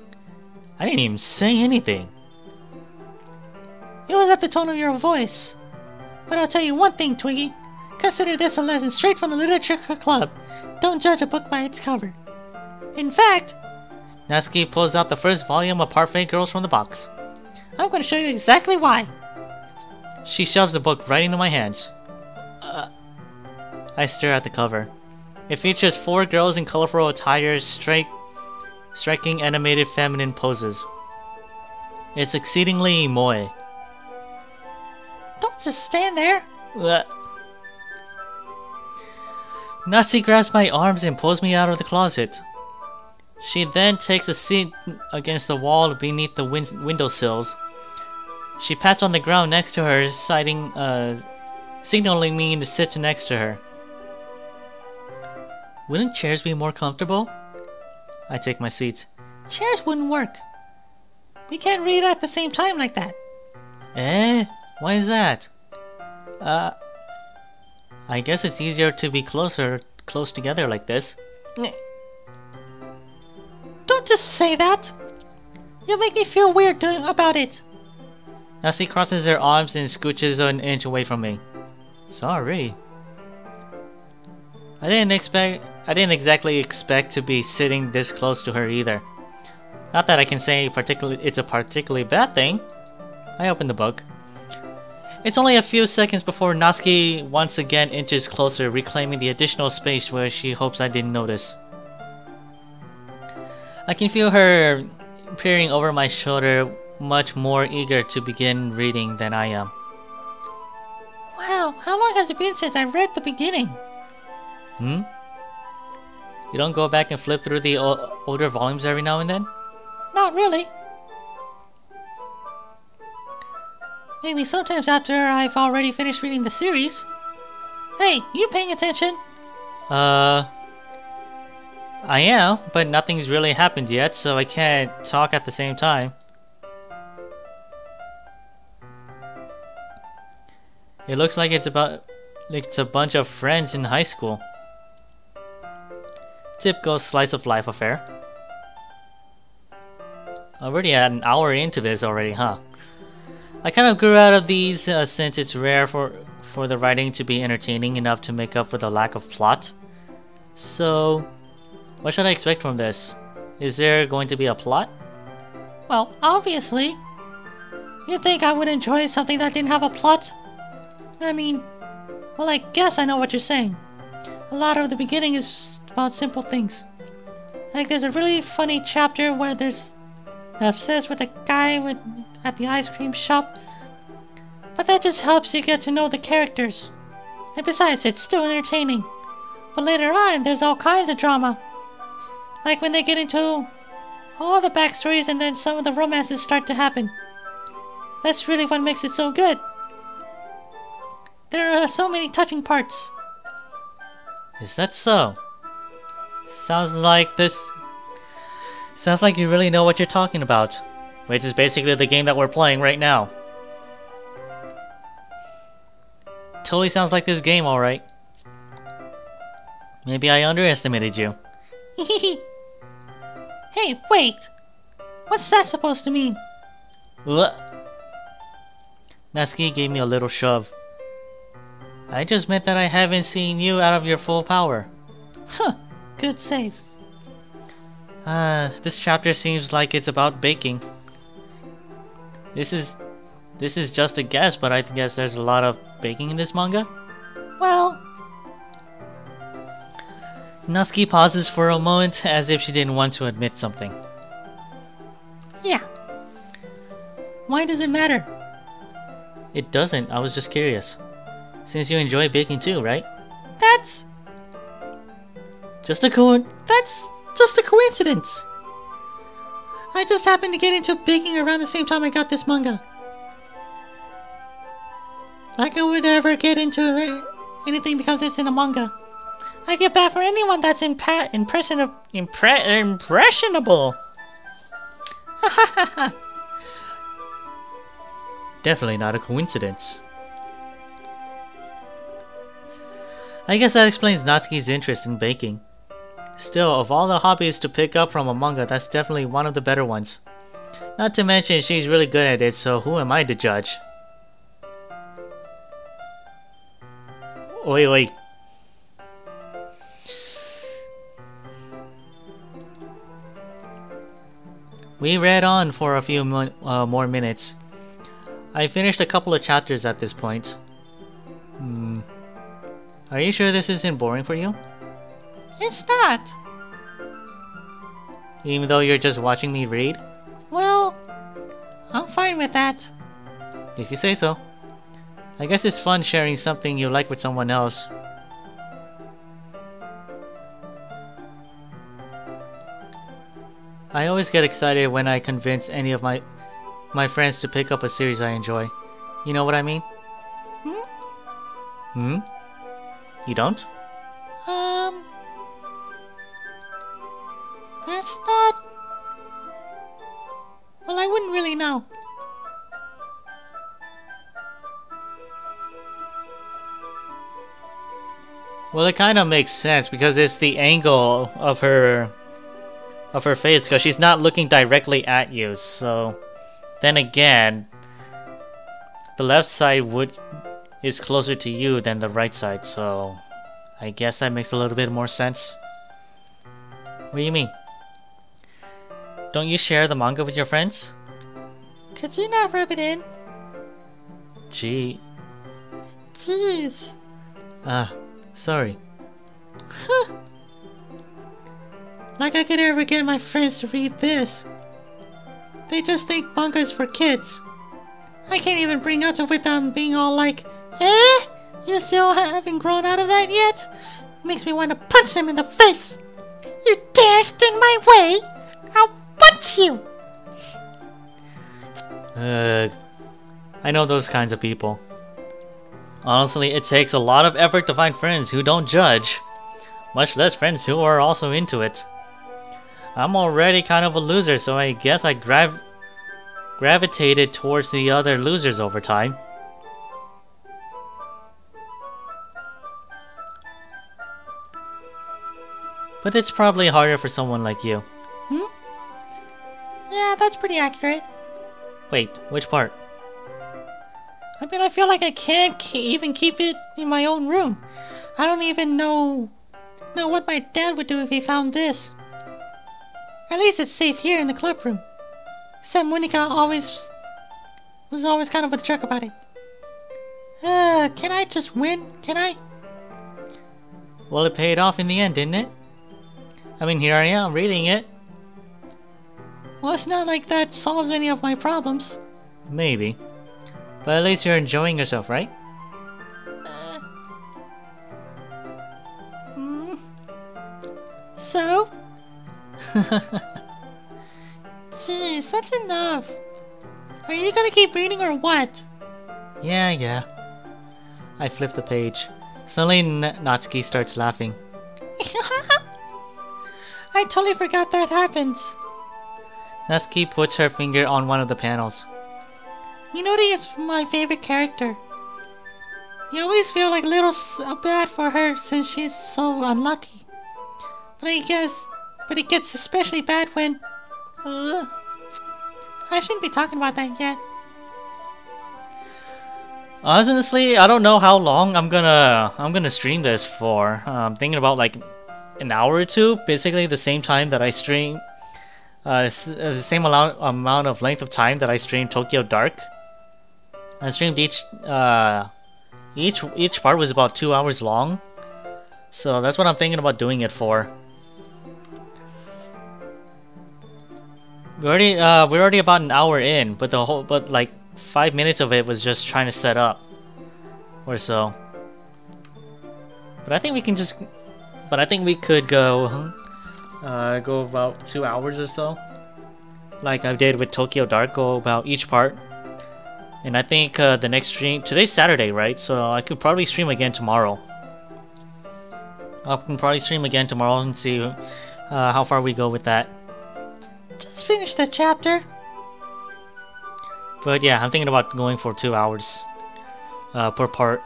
I didn't even say anything. It was at the tone of your voice. But I'll tell you one thing, Twiggy. Consider this a lesson straight from the Literature Club. Don't judge a book by its cover. In fact... Natsuki pulls out the first volume of Parfait Girls from the box. I'm going to show you exactly why. She shoves the book right into my hands. I stare at the cover. It features 4 girls in colorful attire, striking animated feminine poses. It's exceedingly moe. Don't just stand there. Natsuki grabs my arms and pulls me out of the closet. She then takes a seat against the wall beneath the windowsills. She pats on the ground next to her, signaling me to sit next to her. Wouldn't chairs be more comfortable? I take my seat. Chairs wouldn't work. We can't read at the same time like that. Eh? Why is that? I guess it's easier to be close together like this. Don't just say that! You make me feel weird about it. Natsuki crosses her arms and scooches an inch away from me. Sorry. I didn't exactly expect to be sitting this close to her either. Not that I can say it's a particularly bad thing. I open the book. It's only a few seconds before Natsuki once again inches closer, reclaiming the additional space where she hopes I didn't notice. I can feel her peering over my shoulder, much more eager to begin reading than I am. Wow, how long has it been since I read the beginning? You don't go back and flip through the older volumes every now and then? Not really. Maybe sometimes after I've already finished reading the series. Hey, you paying attention? I am, but nothing's really happened yet, so I can't talk at the same time. It looks like it's a bunch of friends in high school. Typical slice of life affair. Already at an hour into this already, huh? I kind of grew out of these since it's rare for the writing to be entertaining enough to make up for the lack of plot. So, what should I expect from this? Is there going to be a plot? Well, obviously. You'd think I would enjoy something that didn't have a plot? I mean, well, I guess I know what you're saying. A lot of the beginning is about simple things. Like there's a really funny chapter where there's obsessed with a guy at the ice cream shop. But that just helps you get to know the characters. And besides, it's still entertaining. But later on, there's all kinds of drama. Like when they get into all the backstories and then some of the romances start to happen. That's really what makes it so good. There are so many touching parts. Is that so? Sounds like you really know what you're talking about. Which is basically the game that we're playing right now. Totally sounds like this game, alright. Maybe I underestimated you. Hey, wait! What's that supposed to mean? What? Natsuki gave me a little shove. I just meant that I haven't seen you out of your full power. Huh, good save. This chapter seems like it's about baking. This is just a guess, but I guess there's a lot of baking in this manga? Well... Natsuki pauses for a moment as if she didn't want to admit something. Yeah. Why does it matter? It doesn't, I was just curious. Since you enjoy baking too, right? That's just a coincidence. I just happened to get into baking around the same time I got this manga. Like I would ever get into anything because it's in a manga. I feel bad for anyone that's impressionable. Definitely not a coincidence. I guess that explains Natsuki's interest in baking. Still, of all the hobbies to pick up from a manga, that's definitely one of the better ones. Not to mention, she's really good at it, so who am I to judge? Oi. We read on for a few more minutes. I finished a couple of chapters at this point. Are you sure this isn't boring for you? It's not. Even though you're just watching me read? Well, I'm fine with that. If you say so. I guess it's fun sharing something you like with someone else. I always get excited when I convince any of my friends to pick up a series I enjoy. You know what I mean? You don't? That's not... Well, I wouldn't really know. Well, it kind of makes sense because it's the angle of her face, because she's not looking directly at you. So, then again, the left side is closer to you than the right side. So, I guess that makes a little bit more sense. What do you mean? Don't you share the manga with your friends? Could you not rub it in? Jeez. Sorry. Like I could ever get my friends to read this. They just think manga is for kids. I can't even bring up to with them being all like, you still haven't grown out of that yet? Makes me want to punch them in the face. You dare stand in my way? I'll punch you! I know those kinds of people. Honestly, it takes a lot of effort to find friends who don't judge, much less friends who are also into it. I'm already kind of a loser, so I guess I gravitated towards the other losers over time. But it's probably harder for someone like you. Hmm? Yeah, that's pretty accurate. Wait, which part? I mean, I feel like I can't even keep it in my own room. I don't even know what my dad would do if he found this. At least it's safe here in the club room. Except Monika was always kind of a jerk about it. Can I just win? Can I? Well, it paid off in the end, didn't it? I mean, here I am, reading it. Well, it's not like that solves any of my problems. Maybe. But at least you're enjoying yourself, right? So? Jeez, that's enough. Are you gonna keep reading or what? Yeah. I flip the page. Suddenly, Natsuki starts laughing. I totally forgot that happens. Natsuki puts her finger on one of the panels. Minori is my favorite character. You always feel like a little bad for her since she's so unlucky. But it gets especially bad when... I shouldn't be talking about that yet. Honestly, I don't know how long I'm gonna stream this for. I'm thinking about like an hour or two, basically the same time that I stream, the same amount of length of time that I streamed Tokyo Dark. I streamed each part was about 2 hours long, so that's what I'm thinking about doing it for. We're already about an hour in, but like 5 minutes of it was just trying to set up, or so. But I think we could go about 2 hours or so, like I did with Tokyo Dark. Go about each part, and I think the next stream today's Saturday, right? So I could probably stream again tomorrow. I can probably stream again tomorrow and see how far we go with that. Just finish the chapter. But yeah, I'm thinking about going for 2 hours per part.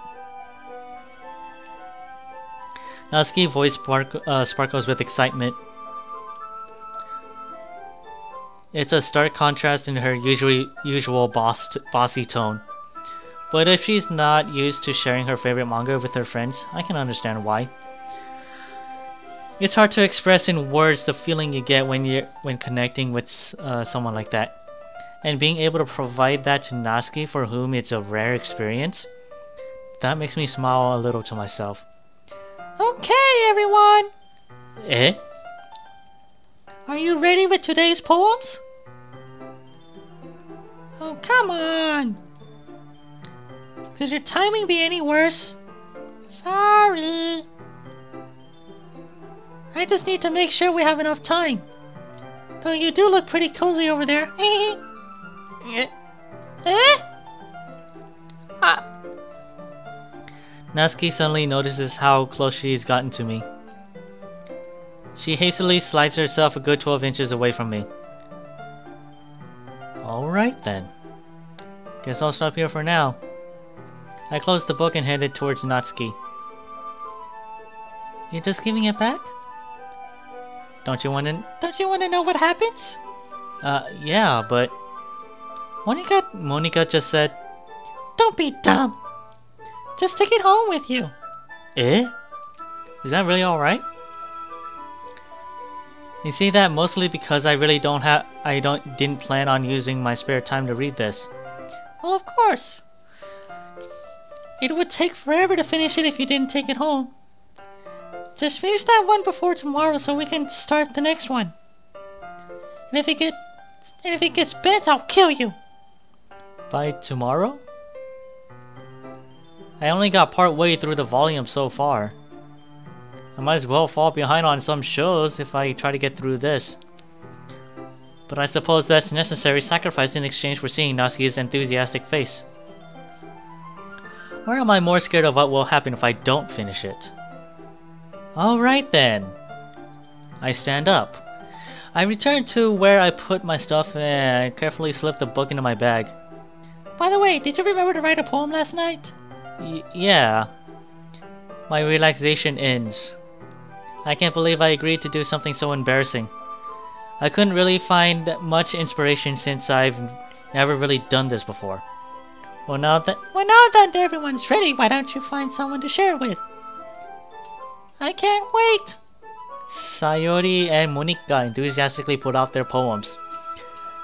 Natsuki's voice sparkles with excitement. It's a stark contrast in her usual bossy tone. But if she's not used to sharing her favorite manga with her friends, I can understand why. It's hard to express in words the feeling you get when connecting with someone like that. And being able to provide that to Natsuki, for whom it's a rare experience, that makes me smile a little to myself. Okay, everyone! Eh? Are you ready with today's poems? Oh, come on! Could your timing be any worse? Sorry. I just need to make sure we have enough time. Though you do look pretty cozy over there. Natsuki suddenly notices how close she's gotten to me. She hastily slides herself a good 12 inches away from me. Alright then. Guess I'll stop here for now. I closed the book and headed towards Natsuki. You're just giving it back? Don't you want to know what happens? Yeah, but... Monika just said... Don't be dumb! Just take it home with you. Eh? Is that really alright? You see that mostly because I really didn't plan on using my spare time to read this. Well, of course. It would take forever to finish it if you didn't take it home. Just finish that one before tomorrow so we can start the next one. And if it gets bent, I'll kill you. By tomorrow? I only got part way through the volume so far. I might as well fall behind on some shows if I try to get through this. But I suppose that's necessary sacrifice in exchange for seeing Natsuki's enthusiastic face. Or am I more scared of what will happen if I don't finish it? Alright then. I stand up. I return to where I put my stuff and I carefully slip the book into my bag. By the way, did you remember to write a poem last night? Yeah. My relaxation ends. I can't believe I agreed to do something so embarrassing. I couldn't really find much inspiration since I've never really done this before. Well, now that everyone's ready, why don't you find someone to share with? I can't wait! Sayori and Monika enthusiastically put out their poems.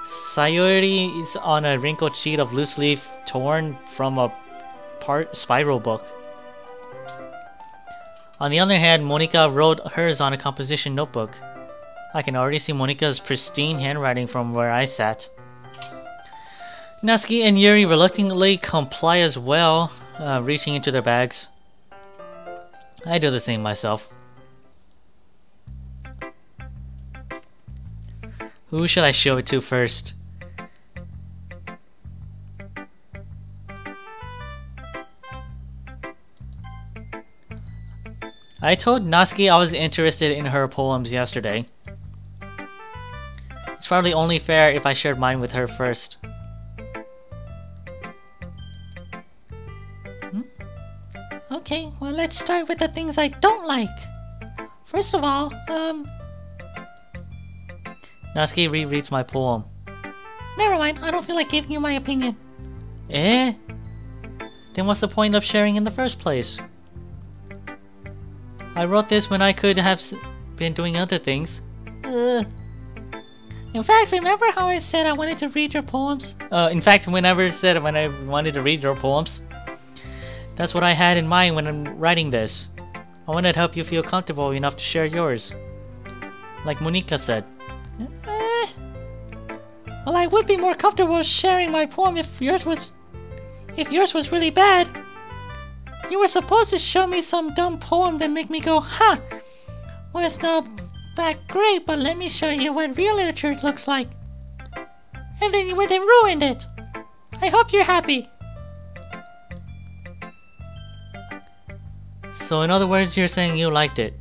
Sayori is on a wrinkled sheet of loose leaf torn from a spiral book. On the other hand, Monika wrote hers on a composition notebook. I can already see Monika's pristine handwriting from where I sat. Natsuki and Yuri reluctantly comply as well, reaching into their bags. I do the same myself. Who should I show it to first? I told Natsuki I was interested in her poems yesterday. It's probably only fair if I shared mine with her first. Okay, well let's start with the things I don't like. First of all, Natsuki rereads my poem. Never mind, I don't feel like giving you my opinion. Eh? Then what's the point of sharing in the first place? I wrote this when I could have been doing other things. In fact, remember how I said I wanted to read your poems? In fact, when I wanted to read your poems, that's what I had in mind when I'm writing this. I wanted to help you feel comfortable enough to share yours. Like Monika said. Well, I would be more comfortable sharing my poem if yours was really bad. You were supposed to show me some dumb poem that make me go, huh? Well, it's not that great, but let me show you what real literature looks like. And then you went and ruined it. I hope you're happy. So in other words, you're saying you liked it.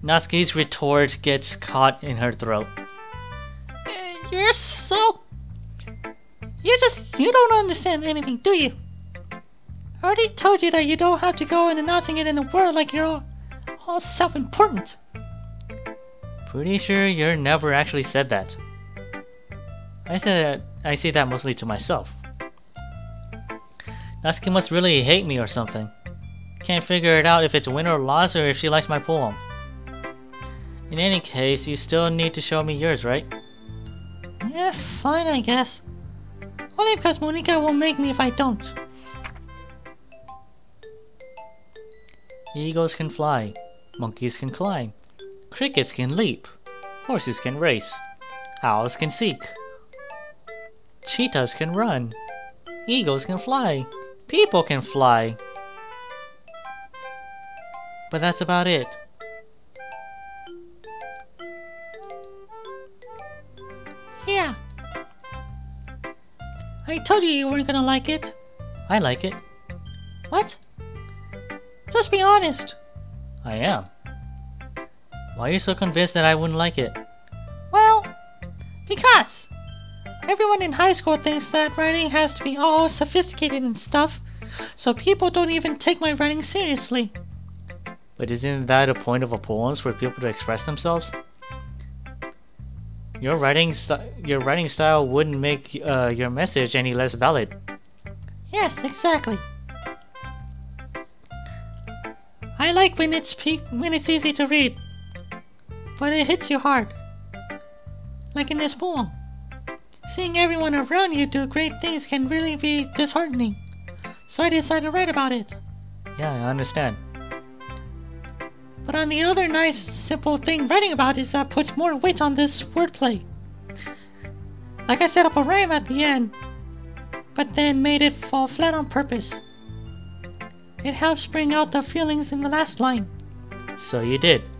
Natsuki's retort gets caught in her throat. You're so... You don't understand anything, do you? I already told you that you don't have to go and announcing it in the world like you're all self-important. Pretty sure you never actually said that. I say that mostly to myself. Natsuki must really hate me or something. Can't figure it out if it's win or loss or if she likes my poem. In any case, you still need to show me yours, right? Yeah, fine, I guess. Only because Monika will make me if I don't. Eagles can fly, monkeys can climb, crickets can leap, horses can race, owls can seek, cheetahs can run, eagles can fly, people can fly. But that's about it. Yeah. I told you weren't gonna like it. I like it. What? Just be honest. I am. Why are you so convinced that I wouldn't like it? Well, because everyone in high school thinks that writing has to be all sophisticated and stuff, so people don't even take my writing seriously. But isn't that a point of a poem for people to express themselves? Your writing style wouldn't make your message any less valid. Yes, exactly. I like when it's easy to read, but it hits you hard. Like in this poem. Seeing everyone around you do great things can really be disheartening. So I decided to write about it. Yeah, I understand. But on the other nice, simple thing writing about is that puts more weight on this wordplay. Like I set up a rhyme at the end, but then made it fall flat on purpose. It helps bring out the feelings in the last line. So you did.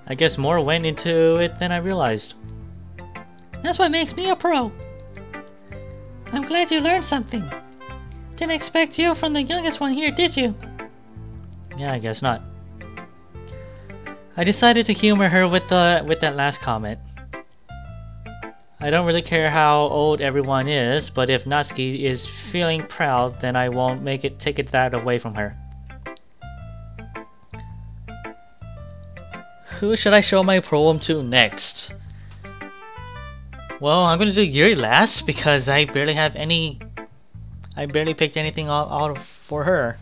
I guess more went into it than I realized. That's what makes me a pro. I'm glad you learned something. Didn't expect you from the youngest one here, did you? Yeah, I guess not. I decided to humor her with that last comment. I don't really care how old everyone is, but if Natsuki is feeling proud, then I won't take it that away from her. Who should I show my poem to next? Well, I'm gonna do Yuri last because I barely picked anything out for her.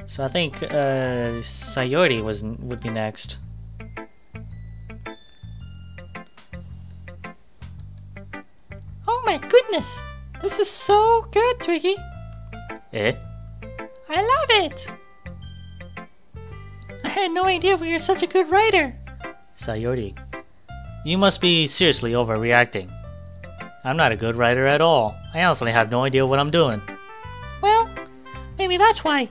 So I think Sayori would be next. Oh my goodness! This is so good, Twiggy! Eh? I love it! I had no idea you're such a good writer! Sayori, you must be seriously overreacting. I'm not a good writer at all. I honestly have no idea what I'm doing. Well, maybe that's why.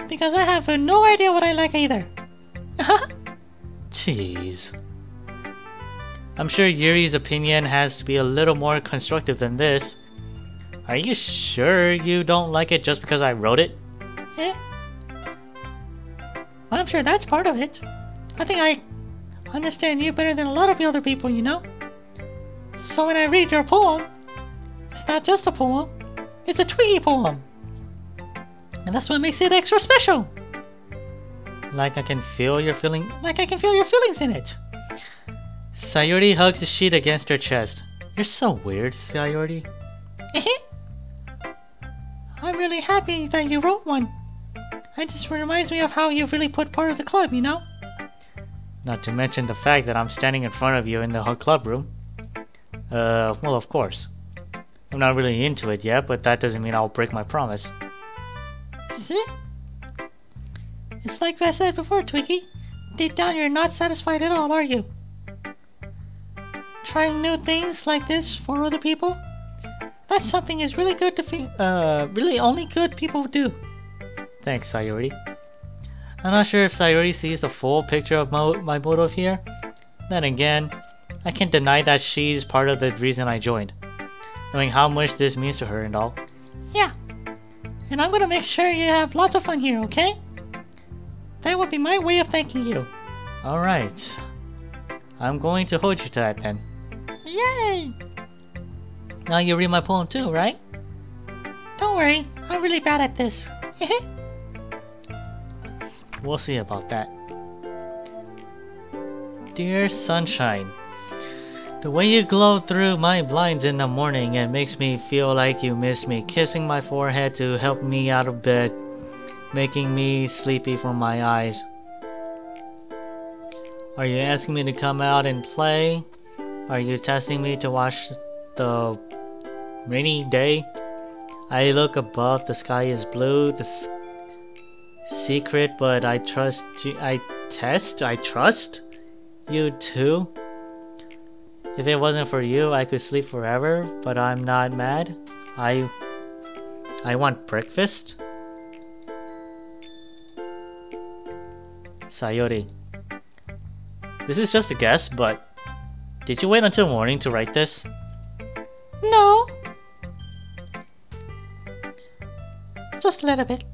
Because I have no idea what I like either. Jeez. I'm sure Yuri's opinion has to be a little more constructive than this. Are you sure you don't like it just because I wrote it? Eh? Well, I'm sure that's part of it. I think I understand you better than a lot of the other people, you know? So when I read your poem, it's not just a poem, it's a Twiggy poem. And that's what makes it extra special. Like I can feel your feeling? Like I can feel your feelings in it. Sayori hugs the sheet against her chest. You're so weird, Sayori. I'm really happy that you wrote one. It just reminds me of how you've really put part of the club, you know? Not to mention the fact that I'm standing in front of you in the club room. Well, of course. I'm not really into it yet, but that doesn't mean I'll break my promise. See? It's like I said before, Twiggy. Deep down, you're not satisfied at all, are you? Trying new things like this for other people? That's something is really good to really only good people do. Thanks, Sayori. I'm not sure if Sayori sees the full picture of my motive here. Then again, I can't deny that she's part of the reason I joined. Knowing how much this means to her and all. Yeah. And I'm gonna make sure you have lots of fun here, okay? That would be my way of thanking you. Alright. I'm going to hold you to that then. Yay! Now you read my poem too, right? Don't worry, I'm really bad at this. We'll see about that. Dear Sunshine, the way you glow through my blinds in the morning, it makes me feel like you miss me, kissing my forehead to help me out of bed, making me sleepy from my eyes. Are you asking me to come out and play? Are you testing me to watch the rainy day? I look above, the sky is blue, secret, but I trust you. I trust you too. If it wasn't for you, I could sleep forever, but I'm not mad. I want breakfast. Sayori. This is just a guess, but did you wait until morning to write this? No. Just a little bit.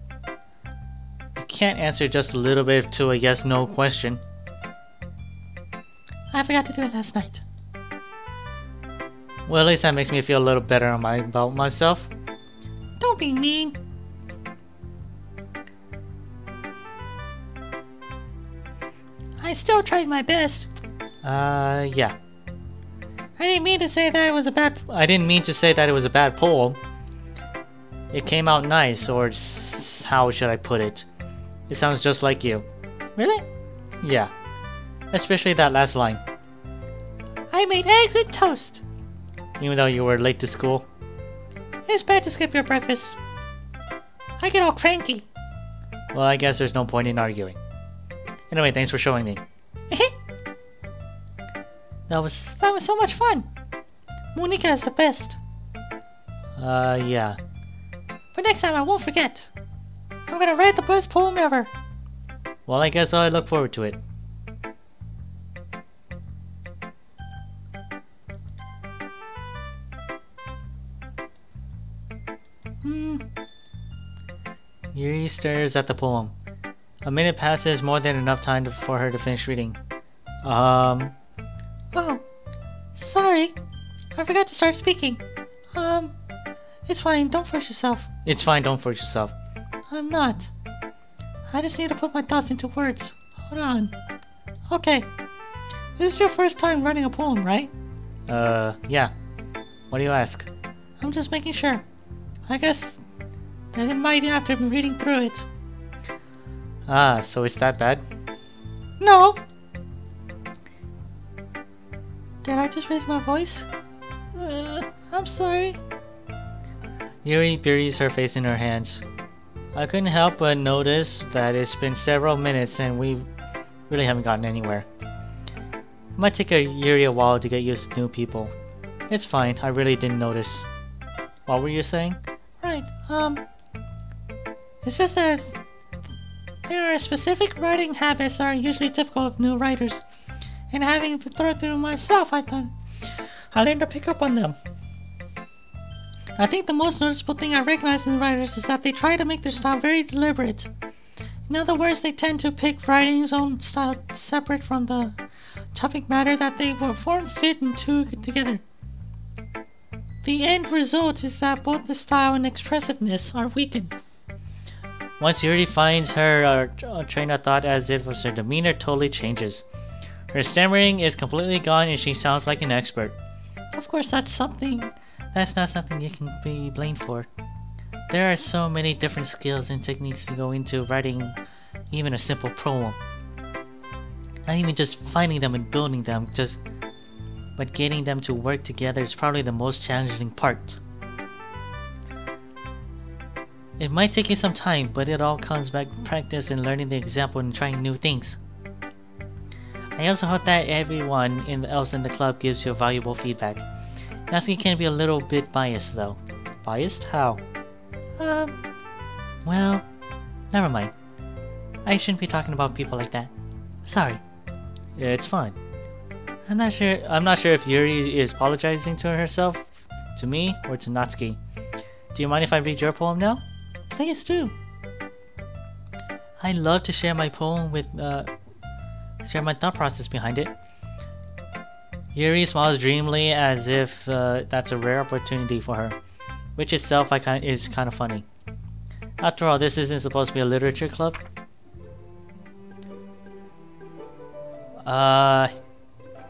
You can't answer just a little bit to a yes-no question. I forgot to do it last night. Well, at least that makes me feel a little better about myself. Don't be mean. I still tried my best. Yeah. I didn't mean to say that it was a bad... I didn't mean to say that it was a bad poem. It came out nice, or how should I put it? It sounds just like you. Really? Yeah. Especially that last line. I made eggs and toast. Even though you were late to school. It's bad to skip your breakfast. I get all cranky. Well, I guess there's no point in arguing. Anyway, thanks for showing me. That was so much fun. Monika is the best. Yeah. But next time I won't forget. I'm gonna write the best poem ever. Well, I guess I look forward to it. Yuri stares at the poem. A minute passes, more than enough time for her to finish reading. Oh, sorry. I forgot to start speaking. It's fine, don't force yourself. It's fine, don't force yourself. I'm not. I just need to put my thoughts into words. Hold on. Okay. This is your first time writing a poem, right? Yeah. What do you ask? I'm just making sure. I guess that it might after reading through it. Ah, so it's that bad? No! Did I just raise my voice? I'm sorry. Yuri buries her face in her hands. I couldn't help but notice that it's been several minutes and we really haven't gotten anywhere. It might take Yuri a while to get used to new people. It's fine, I really didn't notice. What were you saying? Right, it's just that there are specific writing habits that are usually typical of new writers. And having to throw through myself, I thought I learned to pick up on them. I think the most noticeable thing I recognize in writers is that they try to make their style very deliberate. In other words, they tend to pick writing's own style separate from the topic matter that they will form fit into together. The end result is that both the style and expressiveness are weakened. Once Yuri finds her train of thought as if her demeanor totally changes. Her stammering is completely gone and she sounds like an expert. Of course, that's not something you can be blamed for. There are so many different skills and techniques to go into writing even a simple poem. Not even just finding them and building them, but getting them to work together is probably the most challenging part. It might take you some time, but it all comes back to practice and learning the example and trying new things. I also hope that everyone else in the club gives you valuable feedback. Natsuki can be a little bit biased though. Biased? How? Well, never mind. I shouldn't be talking about people like that. Sorry. It's fine. I'm not sure if Yuri is apologizing to herself, to me, or to Natsuki. Do you mind if I read your poem now? Please do. I love to share my poem with share my thought process behind it. Yuri smiles dreamily as if that's a rare opportunity for her, which itself is kind of funny. After all, this isn't supposed to be a literature club.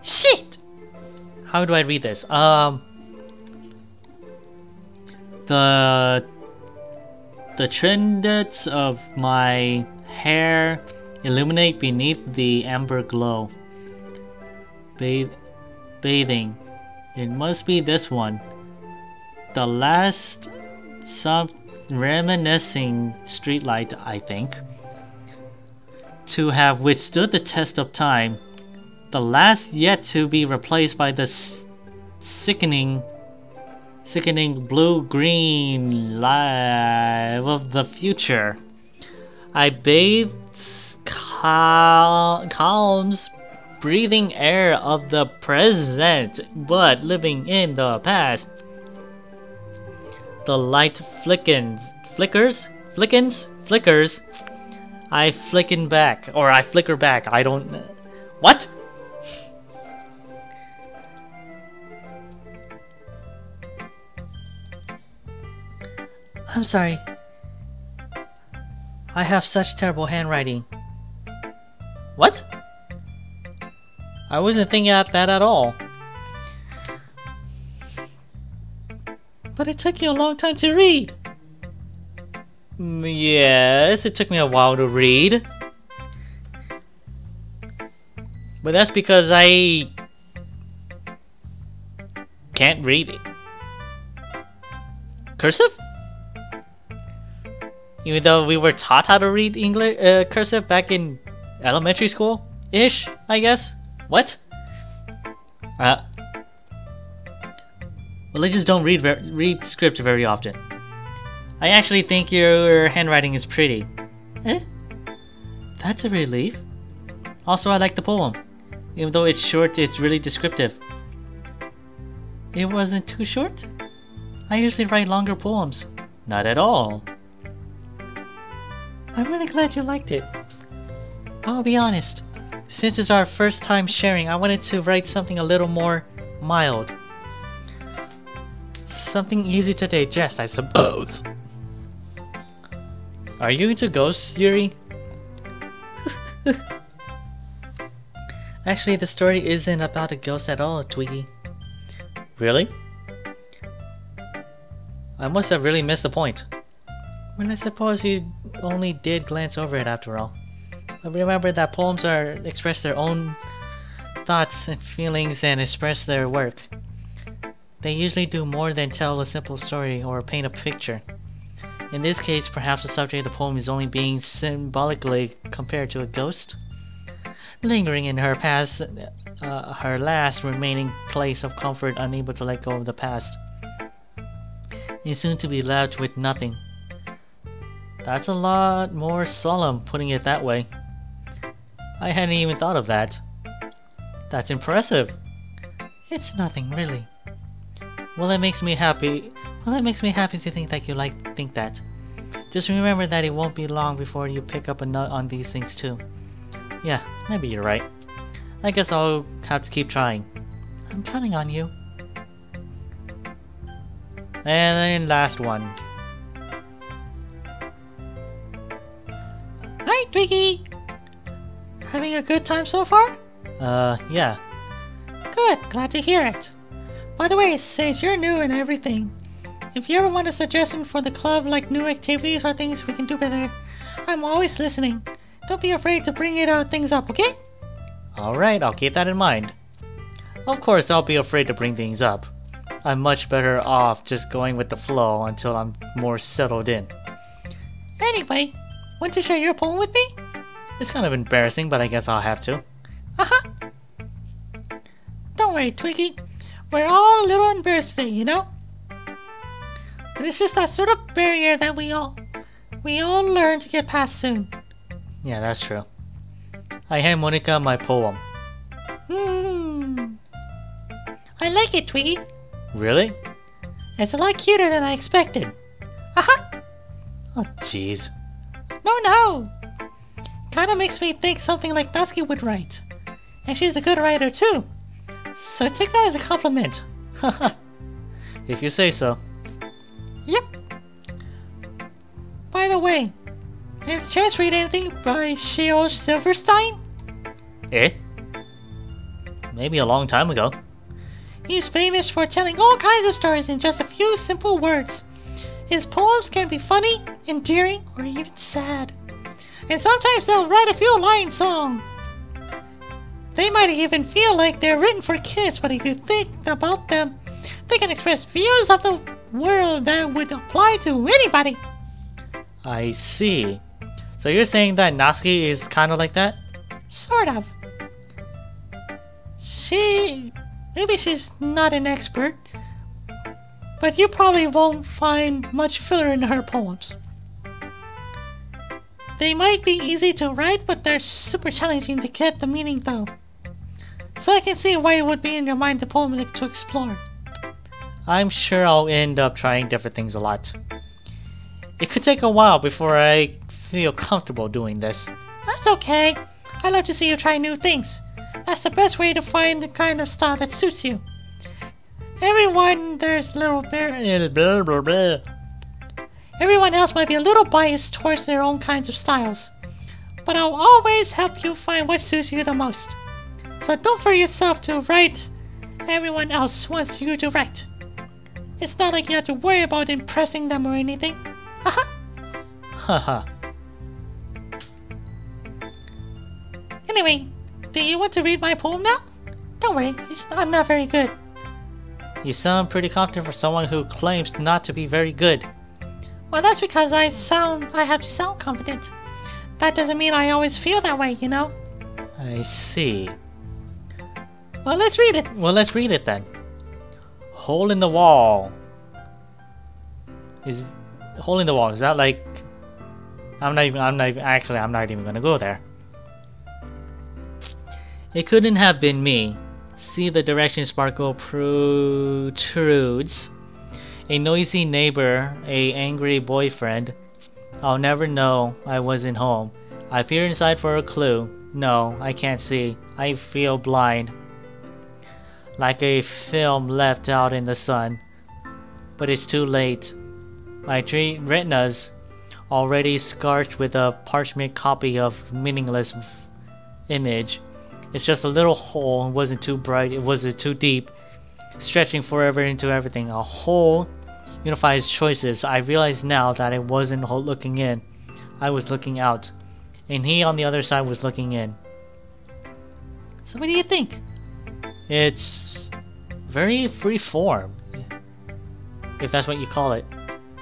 Shit! How do I read this? The trinkets of my hair illuminate beneath the amber glow. Bathing. It must be this one. The last reminiscing streetlight, I think. To have withstood the test of time. The last yet to be replaced by the sickening blue-green light of the future. I bathe calms breathing air of the present, but living in the past. The light flickers. I flicker back. I don't. What? I'm sorry. I have such terrible handwriting. What? I wasn't thinking of that at all. But it took you a long time to read. Yes, it took me a while to read. But that's because I can't read it. Cursive? Even though we were taught how to read English cursive back in elementary school-ish, I guess. What? Well, I just don't read script very often. I actually think your handwriting is pretty. Eh? That's a relief. Also, I like the poem. Even though it's short, it's really descriptive. It wasn't too short? I usually write longer poems. Not at all. I'm really glad you liked it. I'll be honest. Since it's our first time sharing, I wanted to write something a little more mild. Something easy to digest, I suppose. Are you into ghosts, Yuri? Actually, the story isn't about a ghost at all, Twiggy. Really? I must have really missed the point. Well, I suppose you only did glance over it after all. But remember that poems express their own thoughts and feelings and express their work. They usually do more than tell a simple story or paint a picture. In this case, perhaps the subject of the poem is only being symbolically compared to a ghost, lingering in her past, her last remaining place of comfort, unable to let go of the past, and soon to be left with nothing. That's a lot more solemn, putting it that way. I hadn't even thought of that. That's impressive. It's nothing, really. Well, that makes me happy. Well, it makes me happy to think that you think that. Just remember that it won't be long before you pick up a nut on these things too. Yeah, maybe you're right. I guess I'll have to keep trying. I'm counting on you. And then last one. Hi, Twiggy! Having a good time so far? Yeah. Good, glad to hear it. By the way, since you're new and everything, if you ever want a suggestion for the club, like new activities or things we can do better, I'm always listening. Don't be afraid to bring things up, okay? Alright, I'll keep that in mind. Of course, I'll be afraid to bring things up. I'm much better off just going with the flow until I'm more settled in. Anyway, want to share your poem with me? It's kind of embarrassing, but I guess I'll have to. Don't worry, Twiggy. We're all a little embarrassed today, you know? But it's just that sort of barrier that we all learn to get past soon. Yeah, that's true. I hand Monica my poem. I like it, Twiggy. Really? It's a lot cuter than I expected. Oh, jeez. No. Kinda makes me think something like Natsuki would write. And she's a good writer too. So take that as a compliment. If you say so. Yep. By the way, have a chance to read anything by Sheo Silverstein? Eh? Maybe a long time ago. He's famous for telling all kinds of stories in just a few simple words. His poems can be funny, endearing, or even sad. And sometimes they'll write a few line song. They might even feel like they're written for kids, but if you think about them, they can express views of the world that would apply to anybody. I see. So you're saying that Natsuki is kind of like that? Sort of. Maybe she's not an expert, but you probably won't find much filler in her poems. They might be easy to write, but they're super challenging to get the meaning though. So I can see why it would be in your mind the poem to explore. I'm sure I'll end up trying different things a lot. It could take a while before I feel comfortable doing this. That's okay. I love to see you try new things. That's the best way to find the kind of style that suits you. Everyone else might be a little biased towards their own kinds of styles, but I'll always help you find what suits you the most. So don't for yourself to write. Everyone else wants you to write. It's not like you have to worry about impressing them or anything. Haha. Anyway, do you want to read my poem now? Don't worry, I'm not very good. You sound pretty confident for someone who claims not to be very good. Well, that's because I have to sound confident. That doesn't mean I always feel that way, you know? I see. Well, let's read it. Well, let's read it then. Hole in the wall. Hole in the wall, is that like... I'm not even gonna go there. It couldn't have been me. See the direction sparkle protrudes. A noisy neighbor, a angry boyfriend. I'll never know I wasn't home. I peer inside for a clue. No, I can't see. I feel blind. Like a film left out in the sun. But it's too late. My retina's already scorched with a parchment copy of meaningless image. It's just a little hole. It wasn't too bright. It wasn't too deep. Stretching forever into everything. A hole unifies choices. I realize now that I wasn't looking in. I was looking out. And he on the other side was looking in. So what do you think? It's very free-form, if that's what you call it.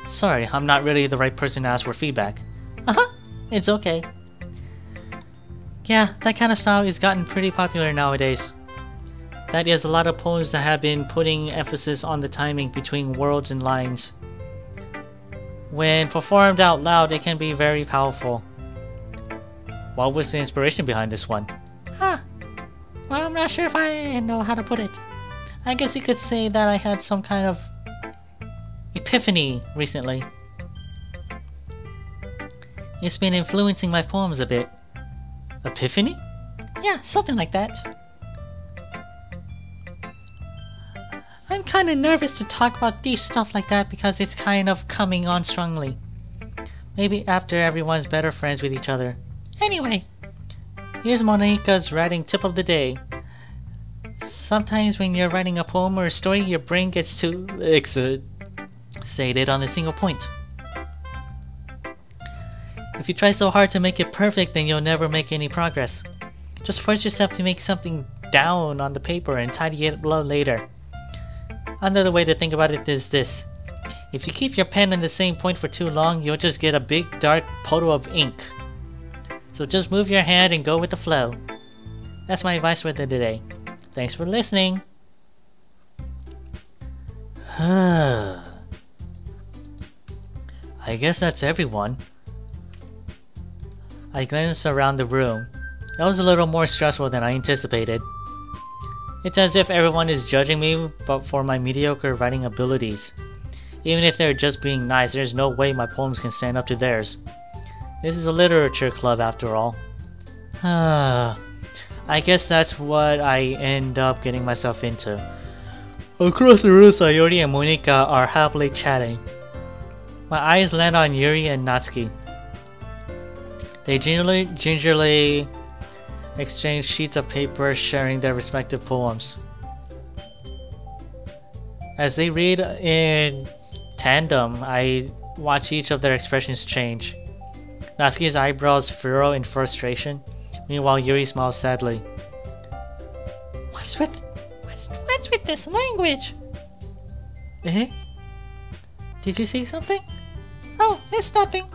Sorry, I'm not really the right person to ask for feedback. It's okay. Yeah, that kind of style has gotten pretty popular nowadays. That is, a lot of poems that have been putting emphasis on the timing between words and lines. When performed out loud, it can be very powerful. What was the inspiration behind this one? Well, I'm not sure if I know how to put it. I guess you could say that I had some kind of epiphany recently. It's been influencing my poems a bit. Epiphany? Yeah, something like that. I'm kind of nervous to talk about deep stuff like that because it's kind of coming on strongly. Maybe after everyone's better friends with each other. Anyway, here's Monica's writing tip of the day. Sometimes when you're writing a poem or a story, your brain gets too fixated on a single point. If you try so hard to make it perfect, then you'll never make any progress. Just force yourself to make something down on the paper and tidy it up later. Another way to think about it is this. If you keep your pen on the same point for too long, you'll just get a big dark puddle of ink. So just move your hand and go with the flow. That's my advice for the day. Thanks for listening. I guess that's everyone. I glanced around the room. That was a little more stressful than I anticipated. It's as if everyone is judging me but for my mediocre writing abilities. Even if they're just being nice, there's no way my poems can stand up to theirs. This is a literature club after all. I guess that's what I end up getting myself into. Across the room, Sayori and Monika are happily chatting. My eyes land on Yuri and Natsuki. They gingerly exchange sheets of paper, sharing their respective poems. As they read in tandem, I watch each of their expressions change. Natsuki's eyebrows furrow in frustration. Meanwhile, Yuri smiles sadly. What's with this language? Eh? Did you see something? Oh, it's nothing.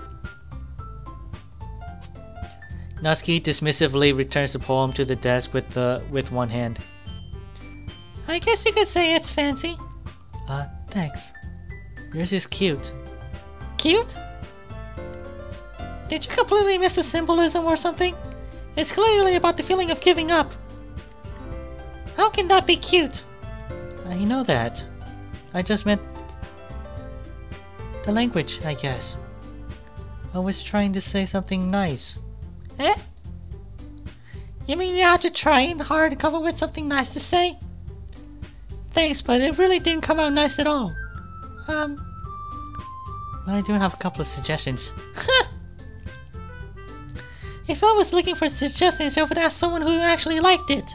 Natsuki dismissively returns the poem to the desk with one hand. I guess you could say it's fancy. Thanks. Yours is cute. Cute? Did you completely miss the symbolism or something? It's clearly about the feeling of giving up. How can that be cute? I know that. I just meant the language, I guess. I was trying to say something nice. Eh? You mean you have to try hard to come up with something nice to say? Thanks, but it really didn't come out nice at all. Well, I do have a couple of suggestions. If I was looking for suggestions, I would ask someone who actually liked it.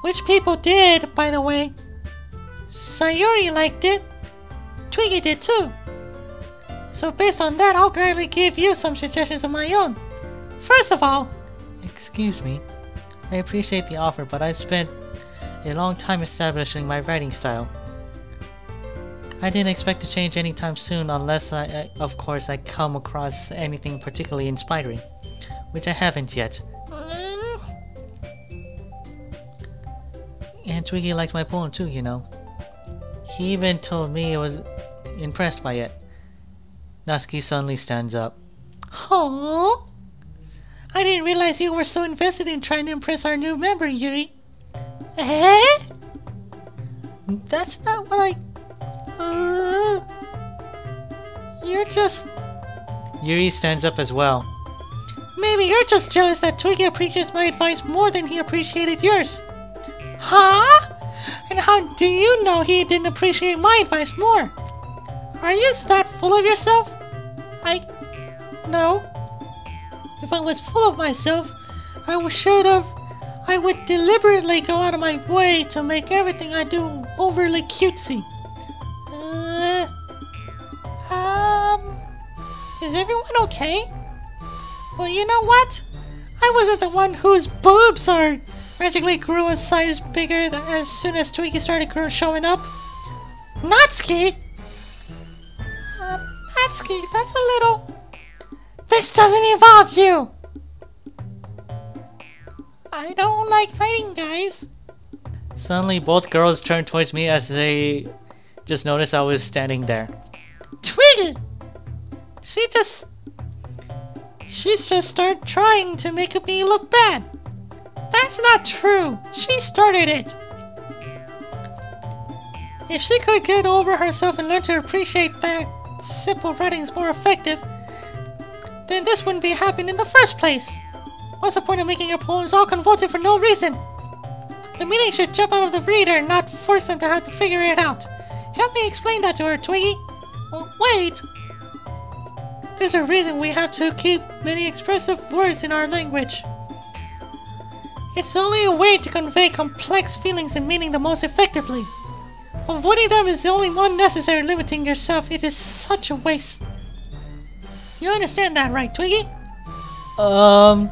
Which people did, by the way. Sayori liked it. Twiggy did too. So based on that, I'll gladly give you some suggestions of my own. First of all... Excuse me. I appreciate the offer, but I've spent a long time establishing my writing style. I didn't expect to change anytime soon unless of course, I come across anything particularly inspiring, which I haven't yet. And Twiggy liked my poem too, you know. He even told me he was impressed by it. Natsuki suddenly stands up. Oh, I didn't realize you were so invested in trying to impress our new member, Yuri. Eh? That's not what I... You're just... Yuri stands up as well. Maybe you're just jealous that Twiggy appreciates my advice more than he appreciated yours. Huh? And how do you know he didn't appreciate my advice more? Are you that full of yourself? No. If I was full of myself, I would deliberately go out of my way to make everything I do overly cutesy. Is everyone okay? Well, you know what? I wasn't the one whose boobs magically grew a size bigger as soon as Twiggy started showing up. Natsuki! Natsuki, that's a little... This doesn't involve you! I don't like fighting, guys. Suddenly, both girls turned towards me as they just noticed I was standing there. Twiggy! She's just started trying to make me look bad. That's not true. She started it. If she could get over herself and learn to appreciate that simple writing's more effective, then this wouldn't be happening in the first place. What's the point of making your poems all convoluted for no reason? The meaning should jump out of the reader and not force them to have to figure it out. Help me explain that to her, Twiggy. Well, wait. There's a reason we have to keep many expressive words in our language. It's only a way to convey complex feelings and meaning the most effectively. Avoiding them is the only one necessary. Limiting yourself, it is such a waste. You understand that, right, Twiggy? Well...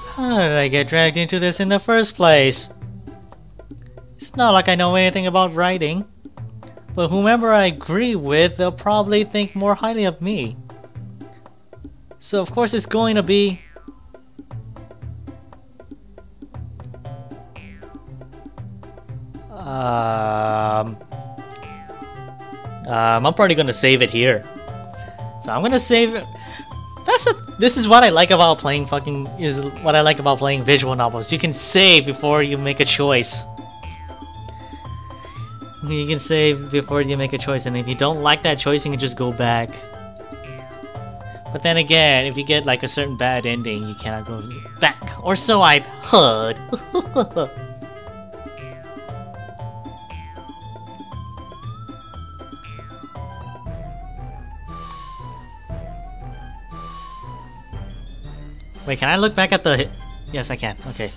How did I get dragged into this in the first place? It's not like I know anything about writing. But whomever I agree with, they'll probably think more highly of me. So of course it's going to be... I'm probably gonna save it here. So I'm gonna save it. This is what I like about playing visual novels. You can save before you make a choice. You can save before you make a choice, and if you don't like that choice, you can just go back. But then again, if you get like a certain bad ending, you cannot go back. Or so I've heard. Wait, can I look back at the... Yes, I can. Okay.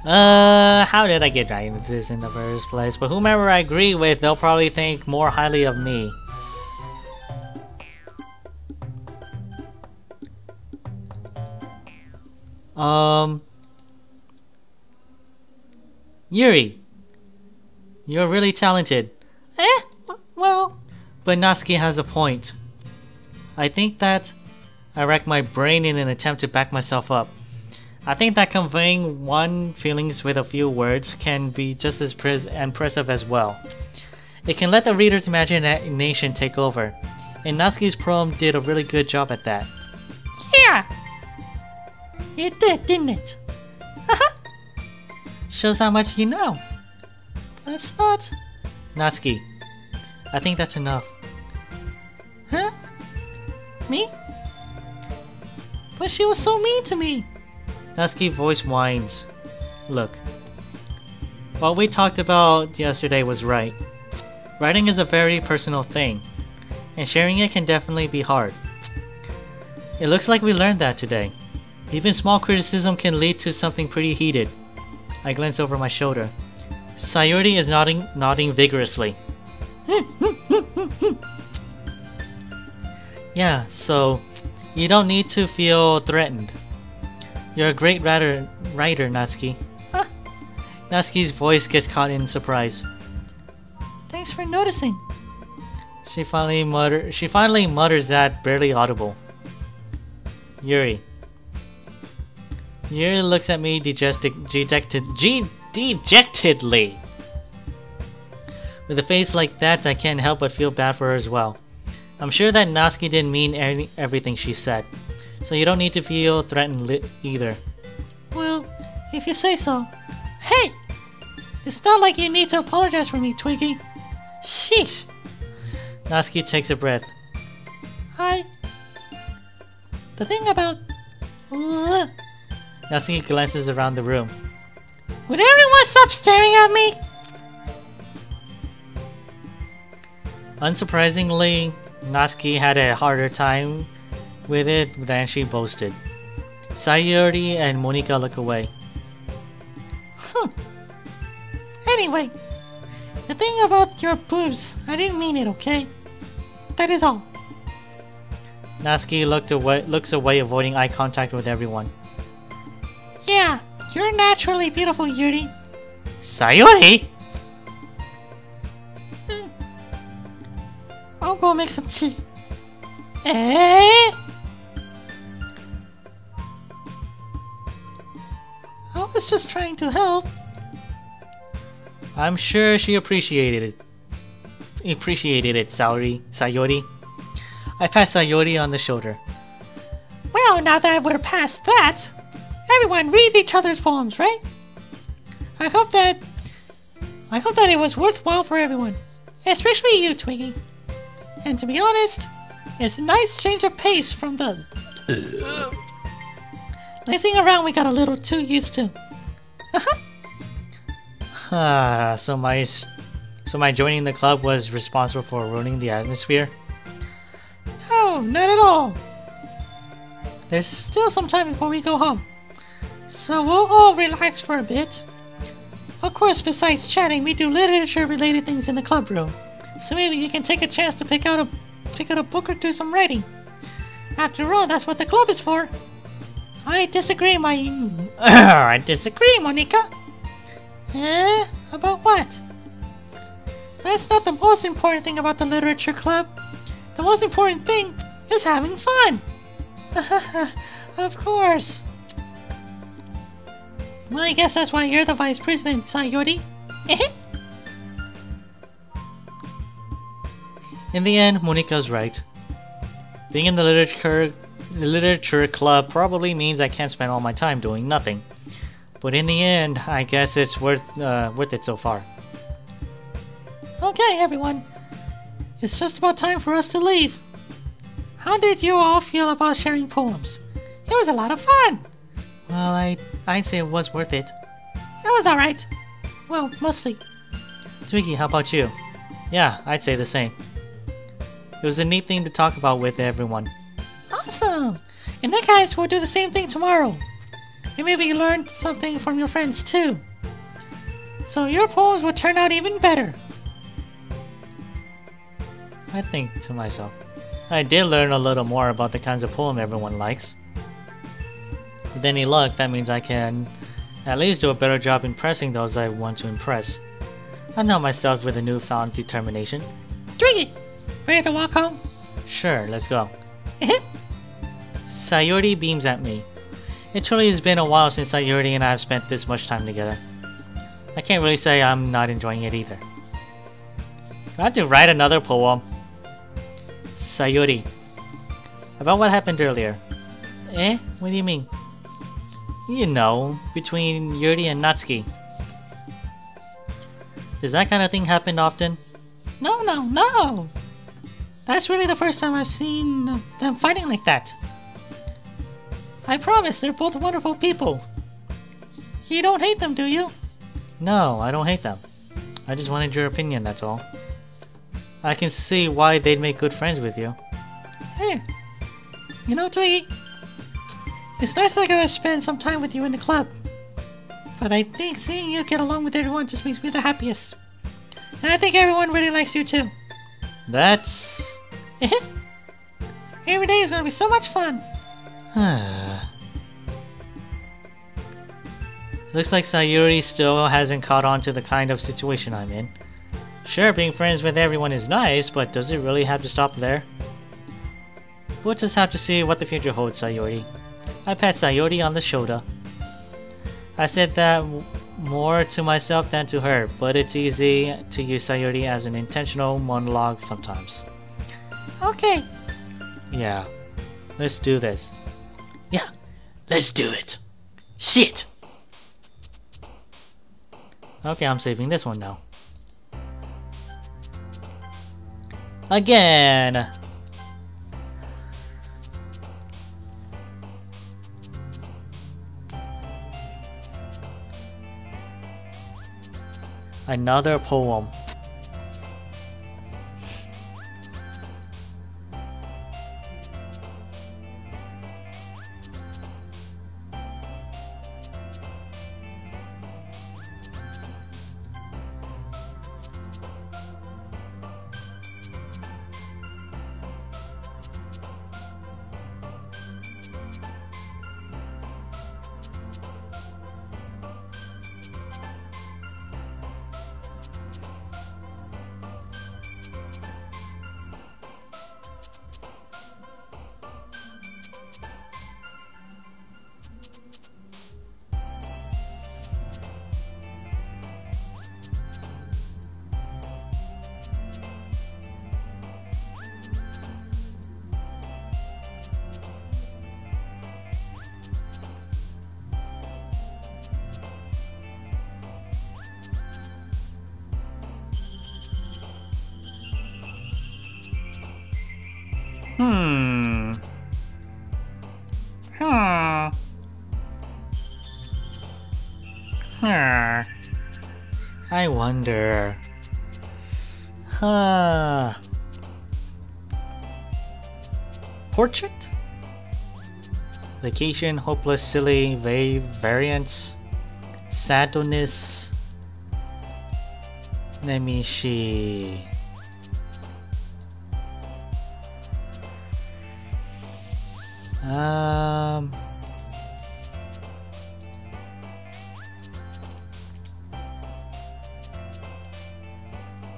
How did I get dragged into this in the first place? But whomever I agree with, they'll probably think more highly of me. Yuri, you're really talented. Well... But Natsuki has a point. I think that I racked my brain in an attempt to back myself up. I think that conveying one feelings with a few words can be just as impressive as well. It can let the reader's imagination take over, and Natsuki's poem did a really good job at that. Yeah! It did, didn't it? Shows how much you know. That's not... Natsuki, I think that's enough. Huh? Me? But she was so mean to me. Natsuki's voice whines. Look, what we talked about yesterday was right. Writing is a very personal thing, and sharing it can definitely be hard. It looks like we learned that today. Even small criticism can lead to something pretty heated. I glance over my shoulder. Sayuri is nodding vigorously. Yeah, so you don't need to feel threatened. You're a great writer, Natsuki. Huh? Natsuki's voice gets caught in surprise. Thanks for noticing. She finally mutters that barely audible. Yuri. Yuri looks at me dejectedly. With a face like that, I can't help but feel bad for her as well. I'm sure that Natsuki didn't mean everything she said, so you don't need to feel threatened either. Well, if you say so. Hey! It's not like you need to apologize for me, Twiggy. Sheesh. Natsuki takes a breath. The thing about... Natsuki glances around the room. Would everyone stop staring at me? Unsurprisingly, Natsuki had a harder time with it than she boasted. Sayori and Monika look away. Anyway, the thing about your boobs, I didn't mean it, okay? That is all. Natsuki looks away, avoiding eye contact with everyone. Yeah, you're naturally beautiful, Yuri. Sayori! I'll go make some tea. Eh? I was just trying to help. I'm sure she appreciated it. Sayori. I pat Sayori on the shoulder. Well, now that we're past that, everyone read each other's poems, right? I hope that it was worthwhile for everyone, especially you, Twiggy. And to be honest, it's a nice change of pace from the lazing around we got a little too used to. So my joining the club was responsible for ruining the atmosphere? No, not at all. There's still some time before we go home, so we'll all relax for a bit. Of course, besides chatting, we do literature-related things in the club room, so maybe you can take a chance to pick out a book or do some writing. After all, that's what the club is for. I disagree, I disagree, Monika. About what? That's not the most important thing about the literature club. The most important thing is having fun. Of course. Well, I guess that's why you're the vice president, Sayori. In the end, Monika's right. Being in the literature club probably means I can't spend all my time doing nothing. But in the end, I guess it's worth it so far. Okay, everyone. It's just about time for us to leave. How did you all feel about sharing poems? It was a lot of fun. Well, I say it was worth it. It was alright. Well, mostly. Twiggy, how about you? Yeah, I'd say the same. It was a neat thing to talk about with everyone. Awesome! In that case, we'll do the same thing tomorrow. And maybe you learned something from your friends too. So your poems will turn out even better. I think to myself, I did learn a little more about the kinds of poem everyone likes. With any luck, that means I can at least do a better job impressing those I want to impress. I know myself with a newfound determination. Twiggy! Ready to walk home? Sure, let's go. Sayori beams at me. It truly has been a while since Sayori and I have spent this much time together. I can't really say I'm not enjoying it either. I have to write another poem. Sayori. About what happened earlier. What do you mean? You know, between Yuri and Natsuki. Does that kind of thing happen often? No! That's really the first time I've seen them fighting like that. I promise, they're both wonderful people. You don't hate them, do you? No, I don't hate them. I just wanted your opinion, that's all. I can see why they'd make good friends with you. Hey, you know, Twiggy, it's nice that I got to spend some time with you in the club. But I think seeing you get along with everyone just makes me the happiest. And I think everyone really likes you too. That's... Every day is going to be so much fun. Looks like Sayuri still hasn't caught on to the kind of situation I'm in. Sure, being friends with everyone is nice, but does it really have to stop there? We'll just have to see what the future holds, Sayori. I pat Sayori on the shoulder. I said that more to myself than to her, but it's easy to use Sayori as an intentional monologue sometimes. Okay. Yeah, let's do this. Yeah, let's do it. Shit! Okay, I'm saving this one now. Again! Another poem. Hmm. Hmm. I wonder. Portrait? Vacation, hopeless, silly, variance, sadness. Let me see.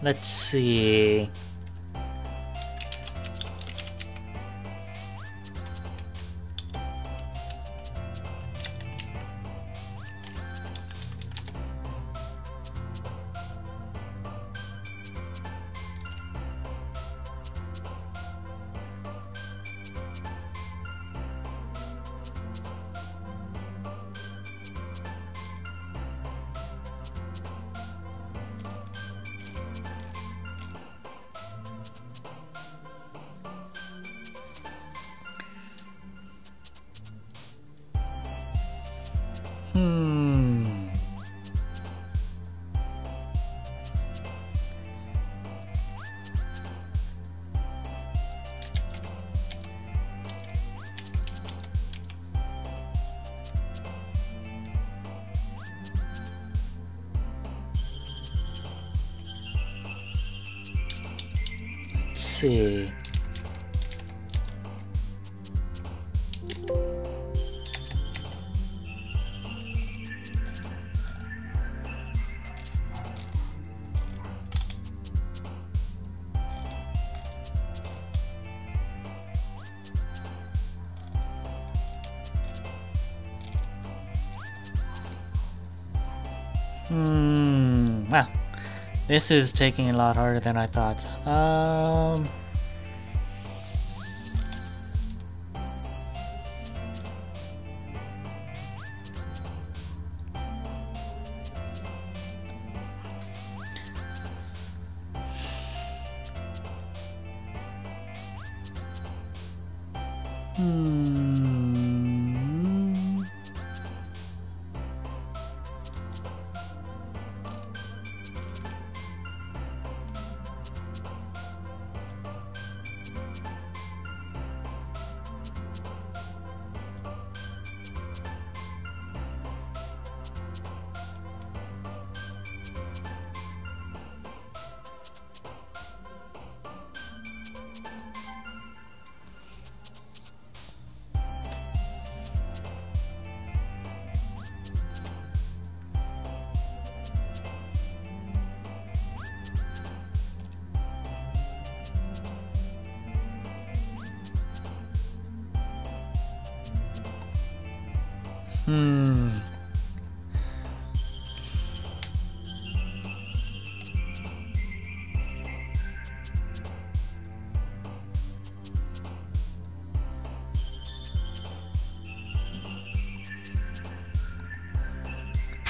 Let's see. Let's see. Wow. This is taking a lot harder than I thought.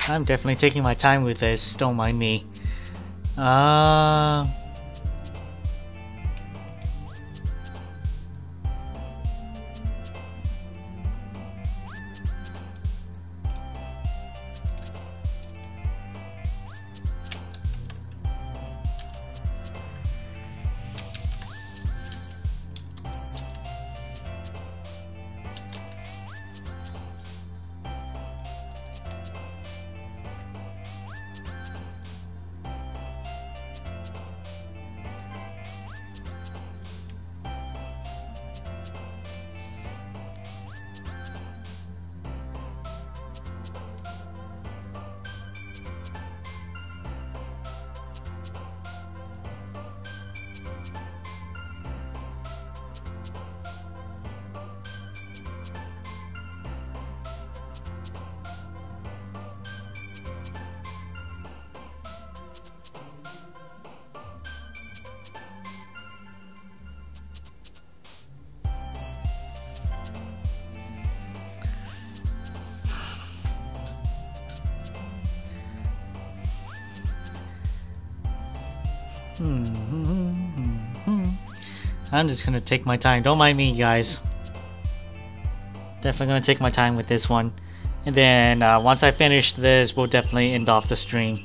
I'm definitely taking my time with this, don't mind me. Uh... I'm just gonna take my time. Don't mind me, guys. Definitely gonna take my time with this one. And then once I finish this, we'll definitely end off the stream.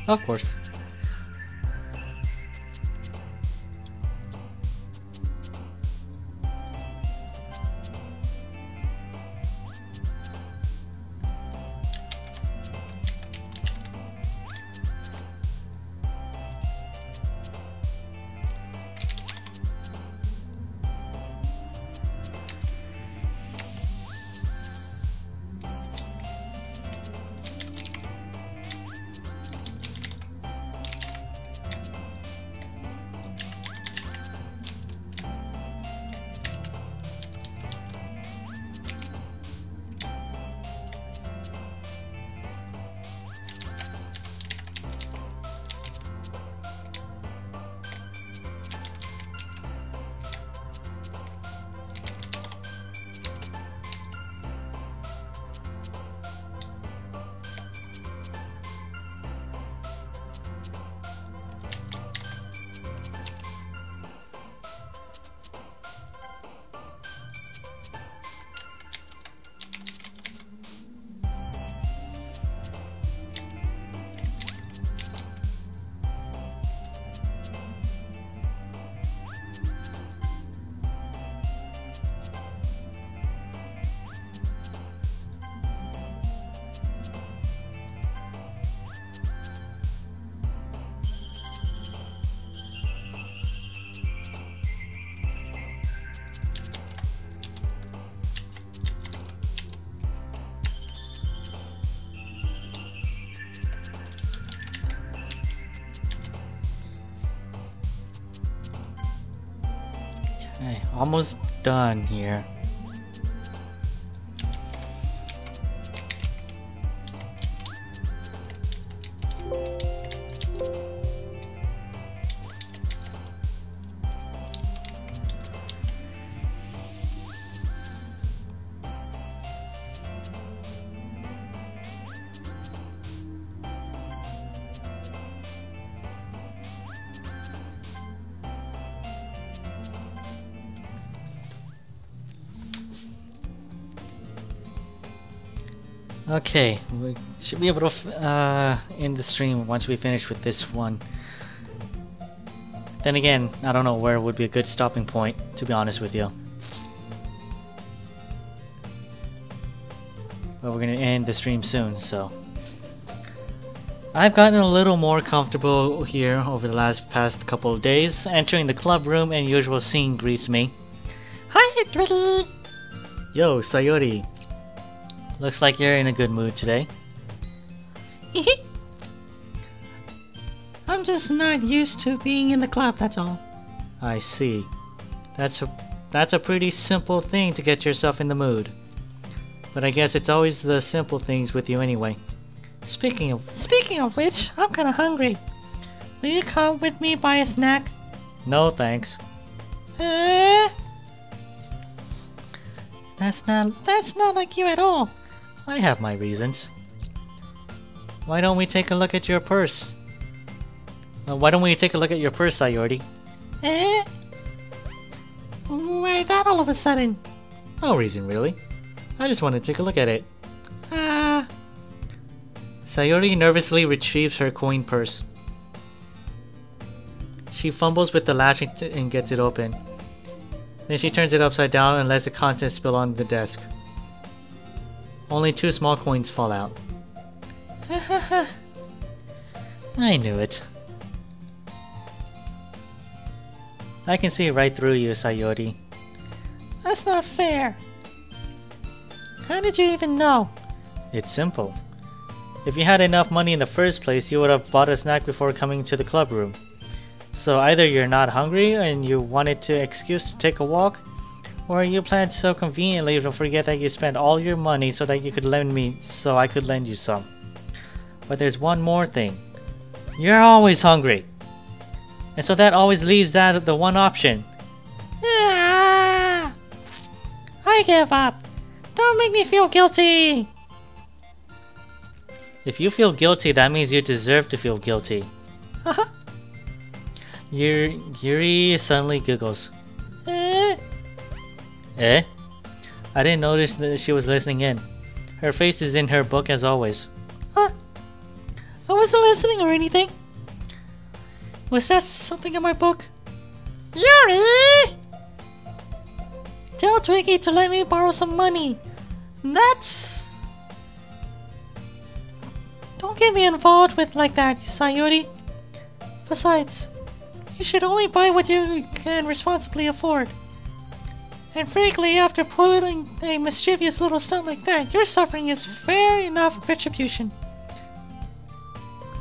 Of course. Okay, almost done here. Okay, we should be able to end the stream once we finish with this one. Then again, I don't know where would be a good stopping point, to be honest with you. But we're gonna end the stream soon, so. I've gotten a little more comfortable here over the past couple of days. Entering the club room and usual scene greets me. Hi, Driddle! Yo, Sayori. Looks like you're in a good mood today. I'm just not used to being in the club, that's all. I see. That's a pretty simple thing to get yourself in the mood. But I guess it's always the simple things with you anyway. Speaking of which, I'm kinda hungry. Will you come with me buy a snack? No thanks. That's not like you at all. I have my reasons. Why don't we take a look at your purse? Why don't we take a look at your purse, Sayori? Why that all of a sudden? No reason, really. I just want to take a look at it. Sayori nervously retrieves her coin purse. She fumbles with the latch and gets it open. Then she turns it upside down and lets the contents spill onto the desk. Only 2 small coins fall out. I knew it. I can see right through you, Sayori. That's not fair. How did you even know? It's simple. If you had enough money in the first place, you would have bought a snack before coming to the club room. So either you're not hungry and you wanted an excuse to take a walk, or you planned so conveniently to forget that you spent all your money so that I could lend you some. But there's one more thing. You're always hungry. And so that always leaves that the one option. I give up. Don't make me feel guilty. If you feel guilty, that means you deserve to feel guilty. Yuri suddenly giggles. Eh? I didn't notice that she was listening in. Her face is in her book as always. I wasn't listening or anything. Was that something in my book? Yuri! Tell Twiggy to let me borrow some money. That's... Don't get me involved with like that, Sayuri. Besides, you should only buy what you can responsibly afford. And frankly, after pulling a mischievous little stunt like that, your suffering is fair enough retribution.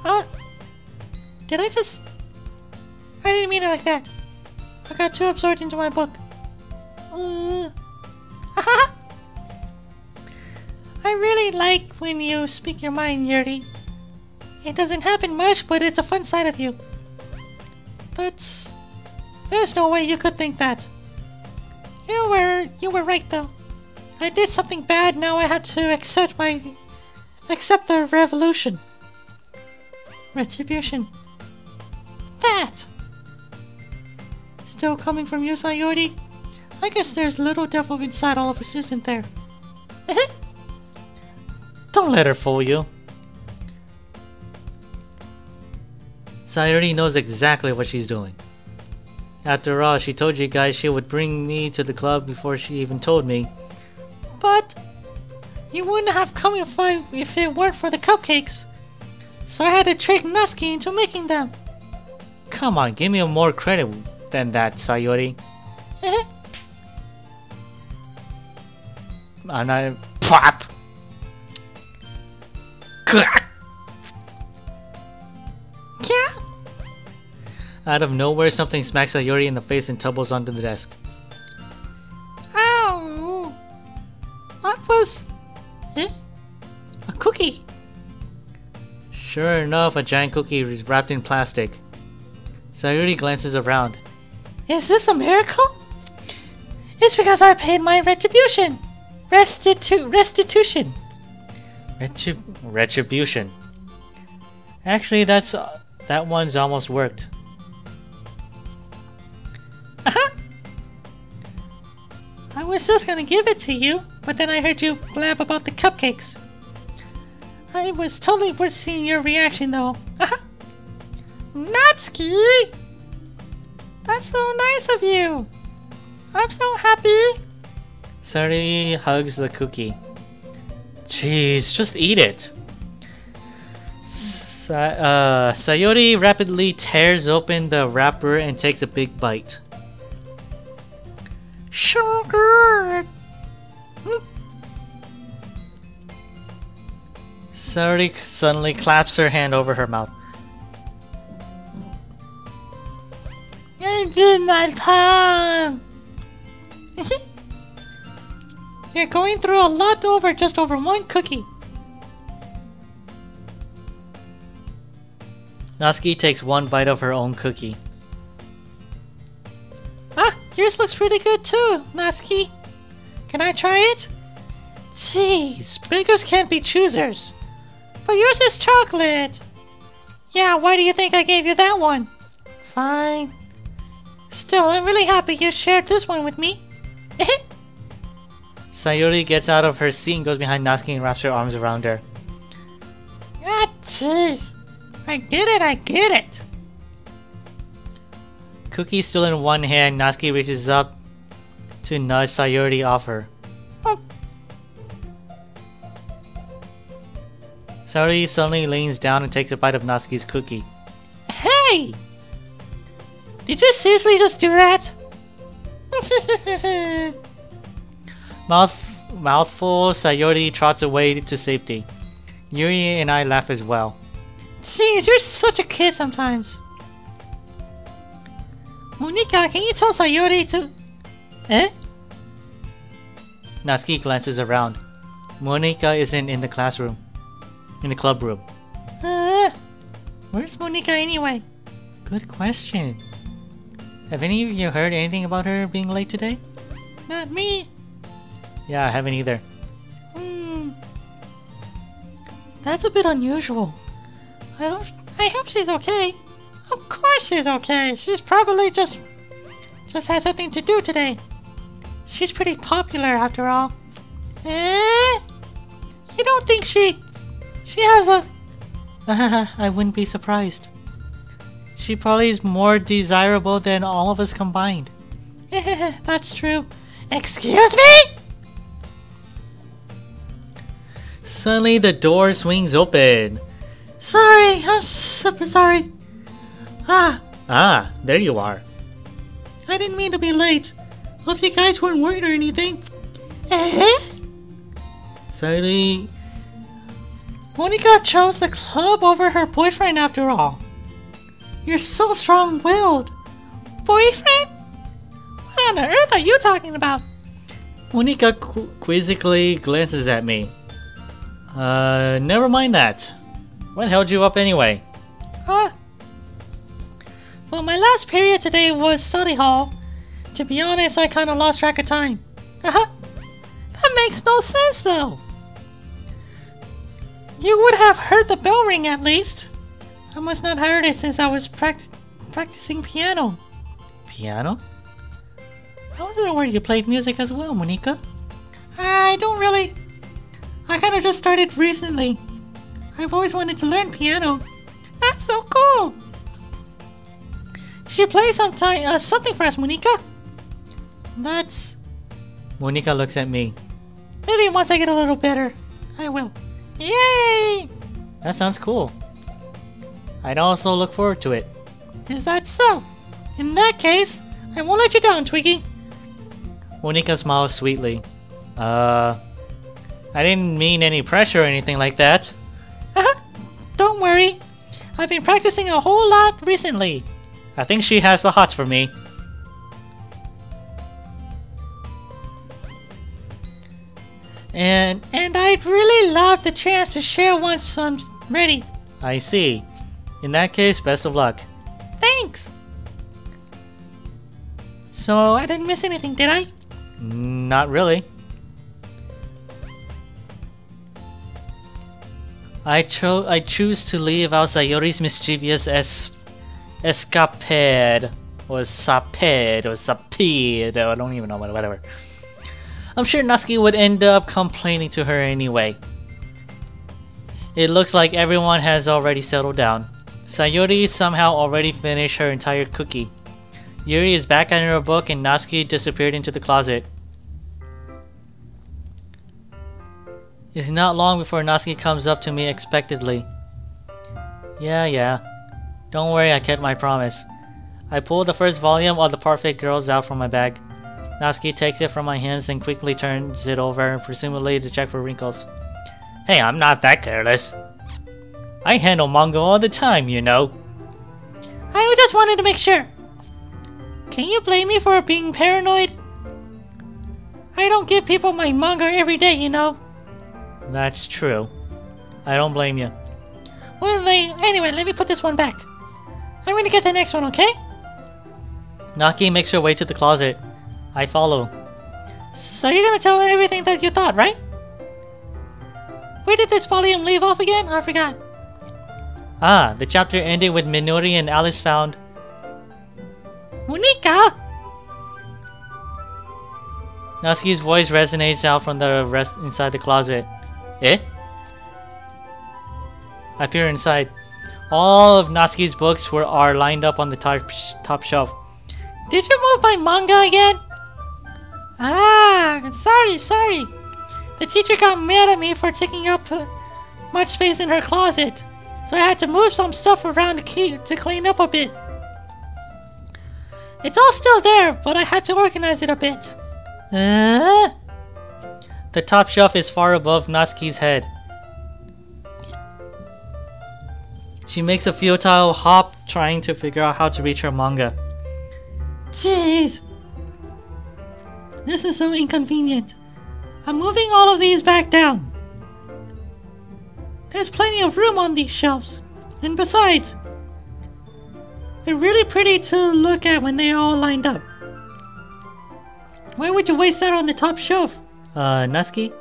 Huh? Did I just... I didn't mean it like that. I got too absorbed into my book. Haha! I really like when you speak your mind, Yuri. It doesn't happen much, but it's a fun side of you. There's no way you could think that. You were right though. I did something bad, now I have to accept the revolution. Retribution. That! Still coming from you, Sayori? I guess there's little devil inside all of us, isn't there? Don't let her fool you. Sayori knows exactly what she's doing. After all, she told you guys she would bring me to the club before she even told me. But you wouldn't have come if it weren't for the cupcakes. So I had to trick Natsuki into making them. Come on, give me more credit than that, Sayori. And I pop. Yeah. Out of nowhere, something smacks Sayori in the face and tumbles onto the desk. Ow! That was... a cookie. Sure enough, a giant cookie is wrapped in plastic. Sayori glances around. Is this a miracle? It's because I paid my retribution. Restitution. Retribution. Actually, that one's almost worked. I was just gonna give it to you, but then I heard you blab about the cupcakes. I was totally worth seeing your reaction though. Natsuki! That's so nice of you! I'm so happy! Sayori hugs the cookie. Jeez, just eat it! Sayori rapidly tears open the wrapper and takes a big bite. So good! Sayori suddenly claps her hand over her mouth. I did my tongue! You're going through a lot just over one cookie. Natsuki takes one bite of her own cookie. Yours looks pretty good too, Natsuki. Can I try it? Jeez, beggars can't be choosers. But yours is chocolate. Yeah, why do you think I gave you that one? Fine. Still, I'm really happy you shared this one with me. Sayori gets out of her seat and goes behind Natsuki and wraps her arms around her. Jeez. I get it. Cookie still in one hand, Natsuki reaches up to nudge Sayori off her. Oh. Sayori suddenly leans down and takes a bite of Natsuki's cookie. Hey! Did you seriously just do that? Mouthful, Sayori trots away to safety. Yuri and I laugh as well. Jeez, you're such a kid sometimes. Monika, can you tell Sayori to... Natsuki glances around. Monika isn't in the classroom. In the club room. Where's Monika anyway? Good question. Have any of you heard anything about her being late today? Not me. Yeah, I haven't either. That's a bit unusual. I hope she's okay. Of course she's okay. She's probably just has something to do today. She's pretty popular after all. You don't think she has I wouldn't be surprised. She probably is more desirable than all of us combined. That's true. Excuse me? Suddenly the door swings open. Sorry, I'm super sorry. Ah, there you are. I didn't mean to be late. Hope you guys weren't worried or anything. Suddenly, Monika chose the club over her boyfriend after all. You're so strong-willed. Boyfriend? What on earth are you talking about? Monika quizzically glances at me. Never mind that. What held you up anyway? Well, my last period today was study hall. To be honest, I kinda lost track of time. That makes no sense though. You would have heard the bell ring at least. I must not have heard it since I was practicing piano. Piano? I wasn't aware you played music as well, Monika. I don't really. I kinda just started recently. I've always wanted to learn piano. That's so cool! Should you play something for us, Monika? That's... Monika looks at me. Maybe once I get a little better, I will. Yay! That sounds cool. I'd also look forward to it. Is that so? In that case, I won't let you down, Twiggy. Monika smiles sweetly. I didn't mean any pressure or anything like that. Don't worry. I've been practicing a whole lot recently. I think she has the hots for me. And I'd really love the chance to share once I'm ready. I see. In that case, best of luck. Thanks! So, I didn't miss anything, did I? Not really. I choose to leave out Sayori's mischievous escapade. Or saped, or sapede, I don't even know, whatever. I'm sure Natsuki would end up complaining to her anyway. It looks like everyone has already settled down. Sayori somehow already finished her entire cookie. Yuri is back at her book and Natsuki disappeared into the closet. It's not long before Natsuki comes up to me expectedly. Yeah. Don't worry, I kept my promise. I pulled the first volume of The Perfect Girls out from my bag. Natsuki takes it from my hands and quickly turns it over, presumably to check for wrinkles. Hey, I'm not that careless. I handle manga all the time, you know. I just wanted to make sure. Can you blame me for being paranoid? I don't give people my manga every day, you know. That's true. I don't blame you. Well, anyway, let me put this one back. I'm gonna get the next one, okay? Naki makes her way to the closet. I follow. So you're gonna tell everything that you thought, right? Where did this volume leave off again? I forgot. The chapter ended with Minori and Alice found... Monika! Natsuki's voice resonates out from the rest inside the closet. Eh? I peer inside. All of Natsuki's books are lined up on the top shelf. Did you move my manga again? Sorry. The teacher got mad at me for taking up too much space in her closet, so I had to move some stuff around to clean up a bit. It's all still there, but I had to organize it a bit. The top shelf is far above Natsuki's head. She makes a futile hop trying to figure out how to reach her manga. Jeez. This is so inconvenient. I'm moving all of these back down. There's plenty of room on these shelves. And besides, they're really pretty to look at when they're all lined up. Why would you waste that on the top shelf? Natsuki?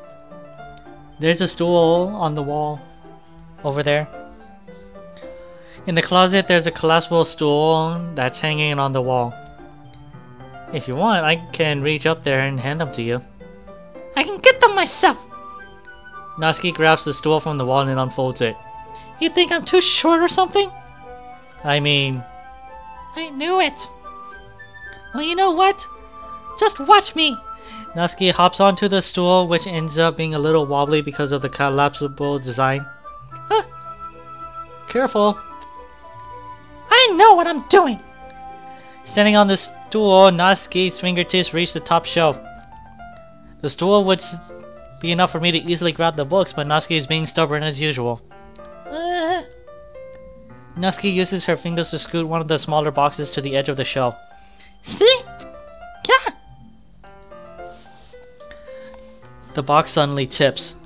There's a stool on the wall. Over there. In the closet, there's a collapsible stool that's hanging on the wall. If you want, I can reach up there and hand them to you. I can get them myself! Natsuki grabs the stool from the wall and unfolds it. You think I'm too short or something? I mean... I knew it. Well, you know what? Just watch me. Natsuki hops onto the stool, which ends up being a little wobbly because of the collapsible design. Careful. I know what I'm doing. Standing on the stool, Natsuki's fingertips reach the top shelf. The stool would be enough for me to easily grab the books, but Natsuki is being stubborn as usual. Natsuki uses her fingers to scoot one of the smaller boxes to the edge of the shelf. See? Yeah. The box suddenly tips.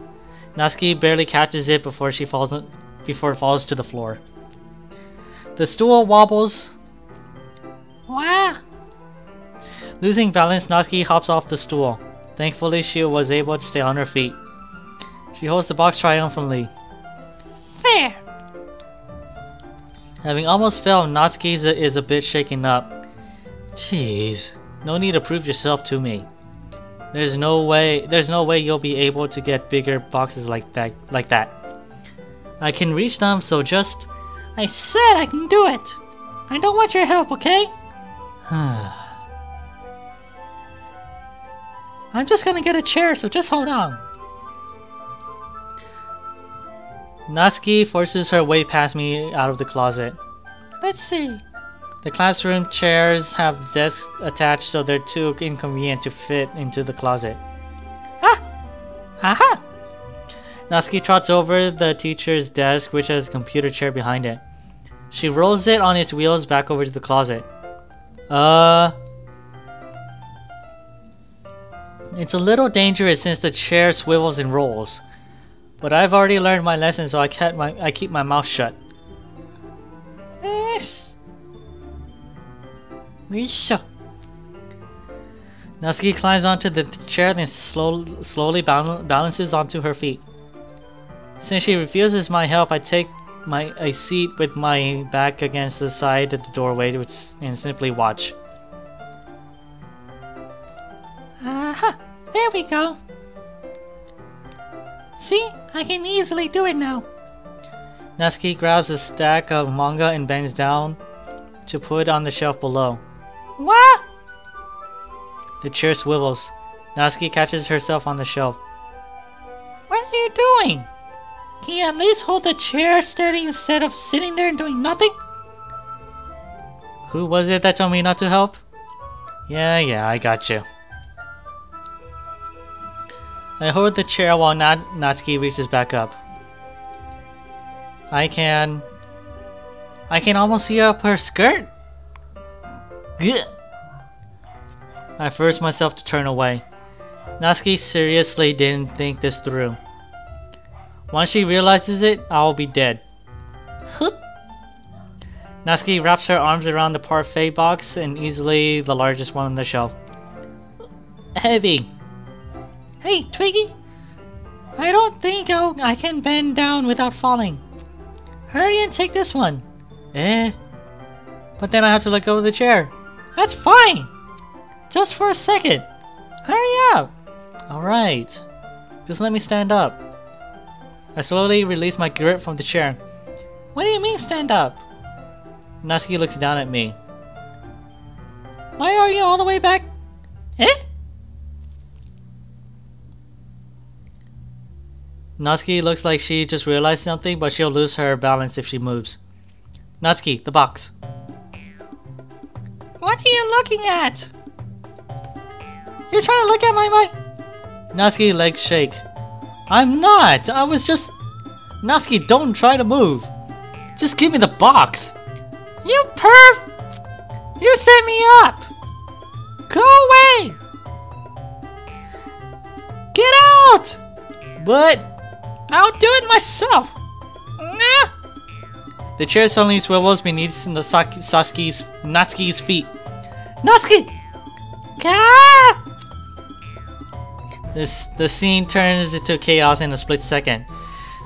Natsuki barely catches it before it falls to the floor. The stool wobbles. Wow. Losing balance, Natsuki hops off the stool. Thankfully, she was able to stay on her feet. She holds the box triumphantly. There. Having almost fell, Natsuki is a bit shaken up. Jeez, no need to prove yourself to me. There's no way you'll be able to get bigger boxes like that. I can reach them, so just... I said I can do it. I don't want your help, okay? I'm just gonna get a chair, so just hold on. Natsuki forces her way past me out of the closet. Let's see. The classroom chairs have desks attached, so they're too inconvenient to fit into the closet. Ah! Aha! Natsuki trots over the teacher's desk, which has a computer chair behind it. She rolls it on its wheels back over to the closet. It's a little dangerous since the chair swivels and rolls. But I've already learned my lesson, so I keep my mouth shut. Natsuki climbs onto the chair, then slowly balances onto her feet. Since she refuses my help, I take a seat with my back against the side of the doorway and simply watch. Aha! There we go. See? I can easily do it now. Natsuki grabs a stack of manga and bends down to put on the shelf below. What? The chair swivels. Natsuki catches herself on the shelf. What are you doing? Can you at least hold the chair steady instead of sitting there and doing nothing? Who was it that told me not to help? Yeah, I got you. I hold the chair while Natsuki reaches back up. I can almost see up her skirt. Gah. I force myself to turn away. Natsuki seriously didn't think this through. Once she realizes it, I'll be dead. Natsuki wraps her arms around the parfait box and easily the largest one on the shelf. Heavy. Hey, Twiggy! I don't think I can bend down without falling. Hurry and take this one. But then I have to let go of the chair. That's fine! Just for a second. Hurry up! Alright. Just let me stand up. I slowly release my grip from the chair. What do you mean stand up? Natsuki looks down at me. Why are you all the way back? Natsuki looks like she just realized something, but she'll lose her balance if she moves. Natsuki, the box. What are you looking at? You're trying to look at my... Natsuki legs shake. I'm not! I was just... Natsuki, don't try to move! Just give me the box! You perv! You set me up! Go away! Get out! But... I'll do it myself! The chair suddenly swivels beneath Natsuki's feet. Natsuki! The scene turns into chaos in a split second.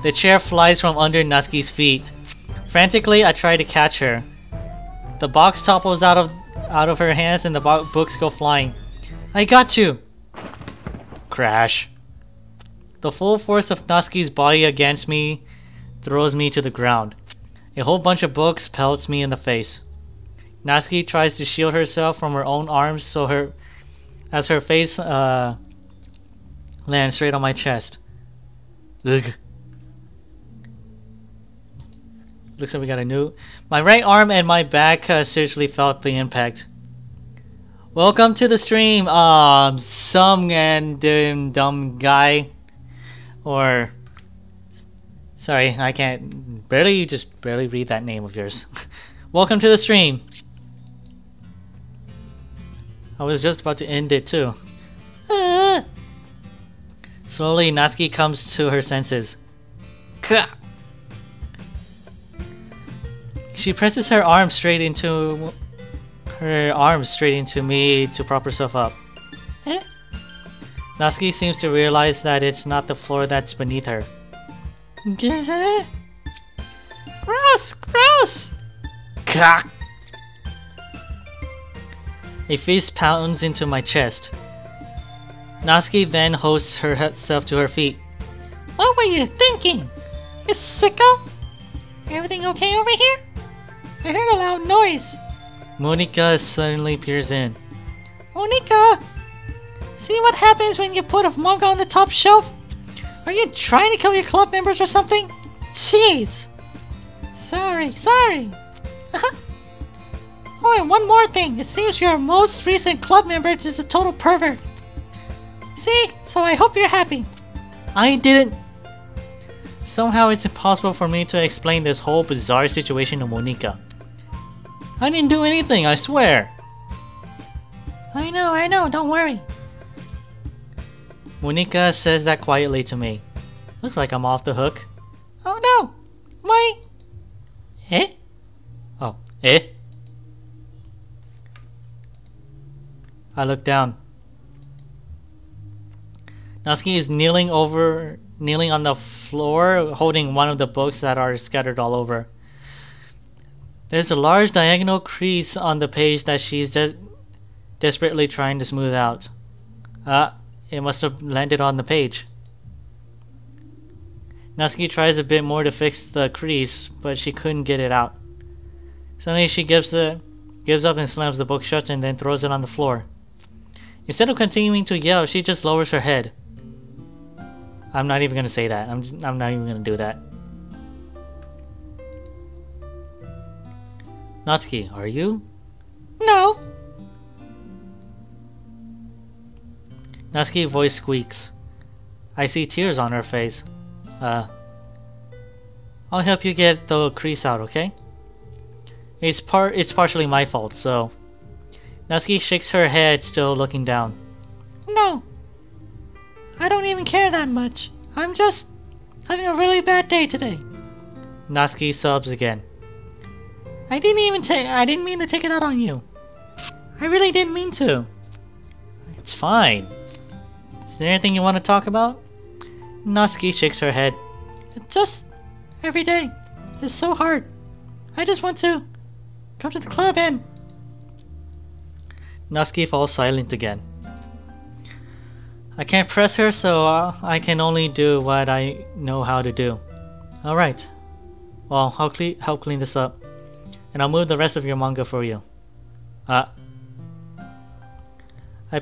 The chair flies from under Natsuki's feet. Frantically, I try to catch her. The box topples out of her hands and the books go flying. I got you! Crash. The full force of Natsuki's body against me throws me to the ground. A whole bunch of books pelts me in the face. Natsuki tries to shield herself from her own arms so her face lands straight on my chest. Ugh. Looks like we got a new... My right arm and my back seriously felt the impact. Welcome to the stream, some dumb guy. Or... Sorry, I can't... barely read that name of yours. Welcome to the stream. I was just about to end it too. Slowly, Natsuki comes to her senses. Ka! She presses her arm straight into me to prop herself up. Natsuki seems to realize that it's not the floor that's beneath her. Gross! Gross! Ka! A fist pounds into my chest. Natsuki then hoists herself to her feet. What were you thinking? You sicko? Everything okay over here? I heard a loud noise. Monika suddenly peers in. Monika! See what happens when you put a manga on the top shelf? Are you trying to kill your club members or something? Jeez! Sorry. Oh, and one more thing. It seems your most recent club member is a total pervert. See? So I hope you're happy. I didn't... Somehow it's impossible for me to explain this whole bizarre situation to Monika. I didn't do anything, I swear. I know, don't worry. Monika says that quietly to me. Looks like I'm off the hook. Oh no! My... Eh? Oh, eh? I look down. Natsuki is kneeling on the floor, holding one of the books that are scattered all over. There's a large diagonal crease on the page that she's desperately trying to smooth out. It must have landed on the page. Natsuki tries a bit more to fix the crease, but she couldn't get it out. Suddenly she gives up and slams the book shut and then throws it on the floor. Instead of continuing to yell, she just lowers her head. I'm not even gonna say that. I'm not even gonna do that. Natsuki, are you? No. Natsuki's voice squeaks. I see tears on her face. I'll help you get the crease out, okay? It's partially my fault, so... Natsuki shakes her head, still looking down. No. I don't even care that much. I'm just having a really bad day today. Natsuki sobs again. I didn't mean to take it out on you. I really didn't mean to. It's fine. Is there anything you want to talk about? Natsuki shakes her head. It's just every day. It's so hard. I just want to come to the club and... Natsuki falls silent again. I can't press her, so I can only do what I know how to do. Alright. Well, I'll help clean this up. And I'll move the rest of your manga for you. I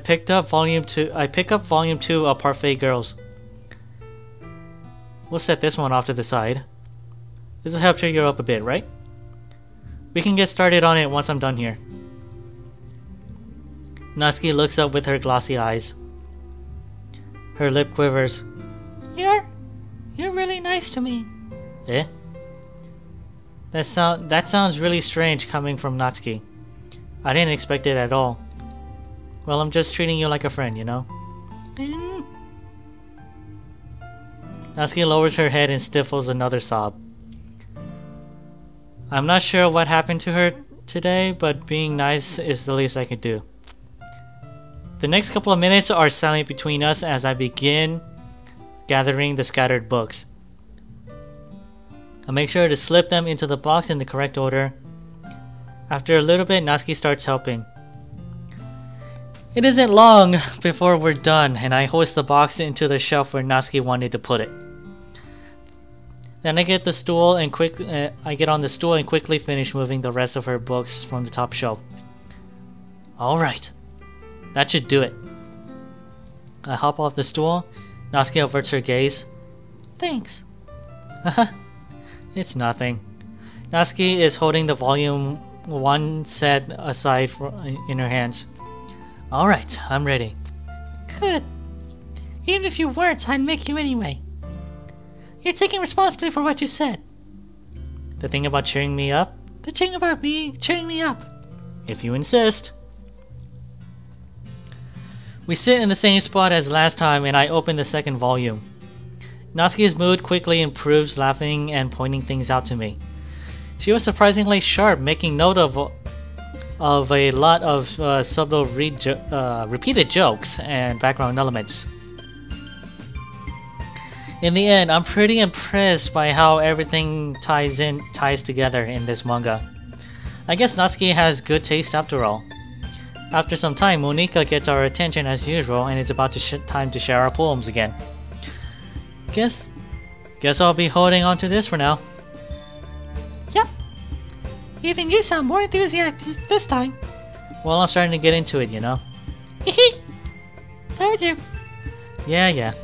pick up volume 2 of Parfait Girls. We'll set this one off to the side. This will help cheer you up a bit, right? We can get started on it once I'm done here. Natsuki looks up with her glossy eyes. Her lip quivers. You're really nice to me. Eh? That sounds really strange coming from Natsuki. I didn't expect it at all. Well, I'm just treating you like a friend, you know? Natsuki lowers her head and stifles another sob. I'm not sure what happened to her today, but being nice is the least I can do. The next couple of minutes are silent between us as I begin gathering the scattered books. I'll make sure to slip them into the box in the correct order. After a little bit, Natsuki starts helping. It isn't long before we're done, and I hoist the box into the shelf where Natsuki wanted to put it. Then I get I get on the stool and quickly finish moving the rest of her books from the top shelf. Alright. That should do it. I hop off the stool. Natsuki averts her gaze. Thanks. It's nothing. Natsuki is holding the volume 1 set aside in her hands. Alright, I'm ready. Good. Even if you weren't, I'd make you anyway. You're taking responsibility for what you said. The thing about cheering me up? The thing about me cheering me up. If you insist. We sit in the same spot as last time and I open the second volume. Natsuki's mood quickly improves, laughing and pointing things out to me. She was surprisingly sharp, making note of a lot of subtle repeated jokes and background elements. In the end, I'm pretty impressed by how everything ties together in this manga. I guess Natsuki has good taste after all. After some time, Monika gets our attention as usual and it's about time to share our poems again. Guess I'll be holding on to this for now. Yep. Even you sound more enthusiastic this time. Well, I'm starting to get into it, you know. Hehe. Told you. Yeah.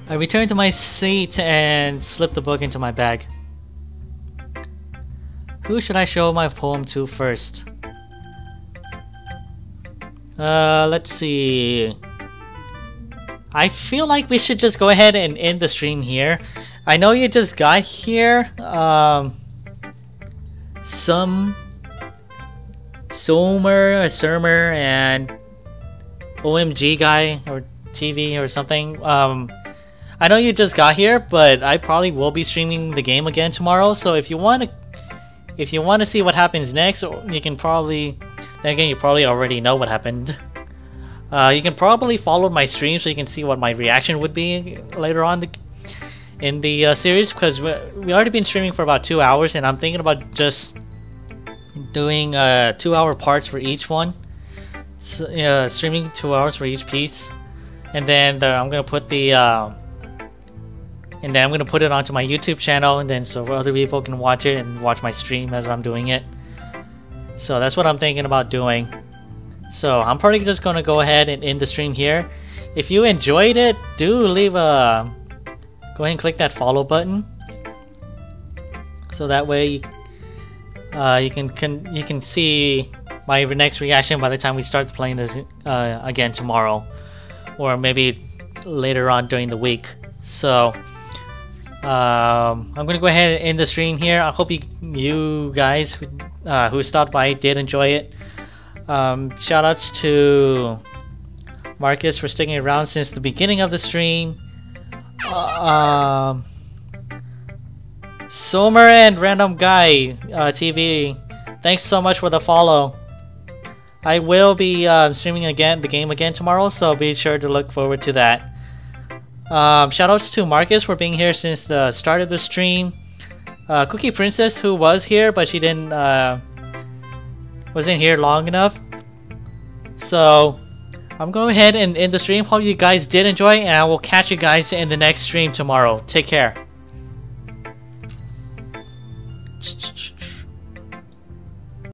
I return to my seat and slip the book into my bag. Who should I show my poem to first? Let's see. I feel like we should just go ahead and end the stream here. I know you just got here. Some Surmer and OMG guy or TV or something. I know you just got here, but I probably will be streaming the game again tomorrow. So if you want to see what happens next, you can probably. Then again, you probably already know what happened. You can probably follow my stream so you can see what my reaction would be later on in the series, because we already been streaming for about 2 hours, and I'm thinking about just doing 2-hour parts for each one. So, streaming 2 hours for each piece, and then I'm gonna put I'm gonna put it onto my YouTube channel, and then so other people can watch it and watch my stream as I'm doing it. So that's what I'm thinking about doing. So I'm probably just gonna go ahead and end the stream here. If you enjoyed it, do leave a go ahead and click that follow button, so that way you can see my next reaction by the time we start playing this again tomorrow, or maybe later on during the week. So I'm gonna go ahead and end the stream here. I hope you guys who stopped by did enjoy it. Shoutouts to Marcus for sticking around since the beginning of the stream. Somer and Random Guy TV, thanks so much for the follow. I will be streaming the game again tomorrow, so be sure to look forward to that. Shoutouts to Marcus for being here since the start of the stream. Cookie Princess, who was here but she wasn't here long enough. So I'm going ahead and end the stream. Hope you guys did enjoy, and I will catch you guys in the next stream tomorrow. Take care.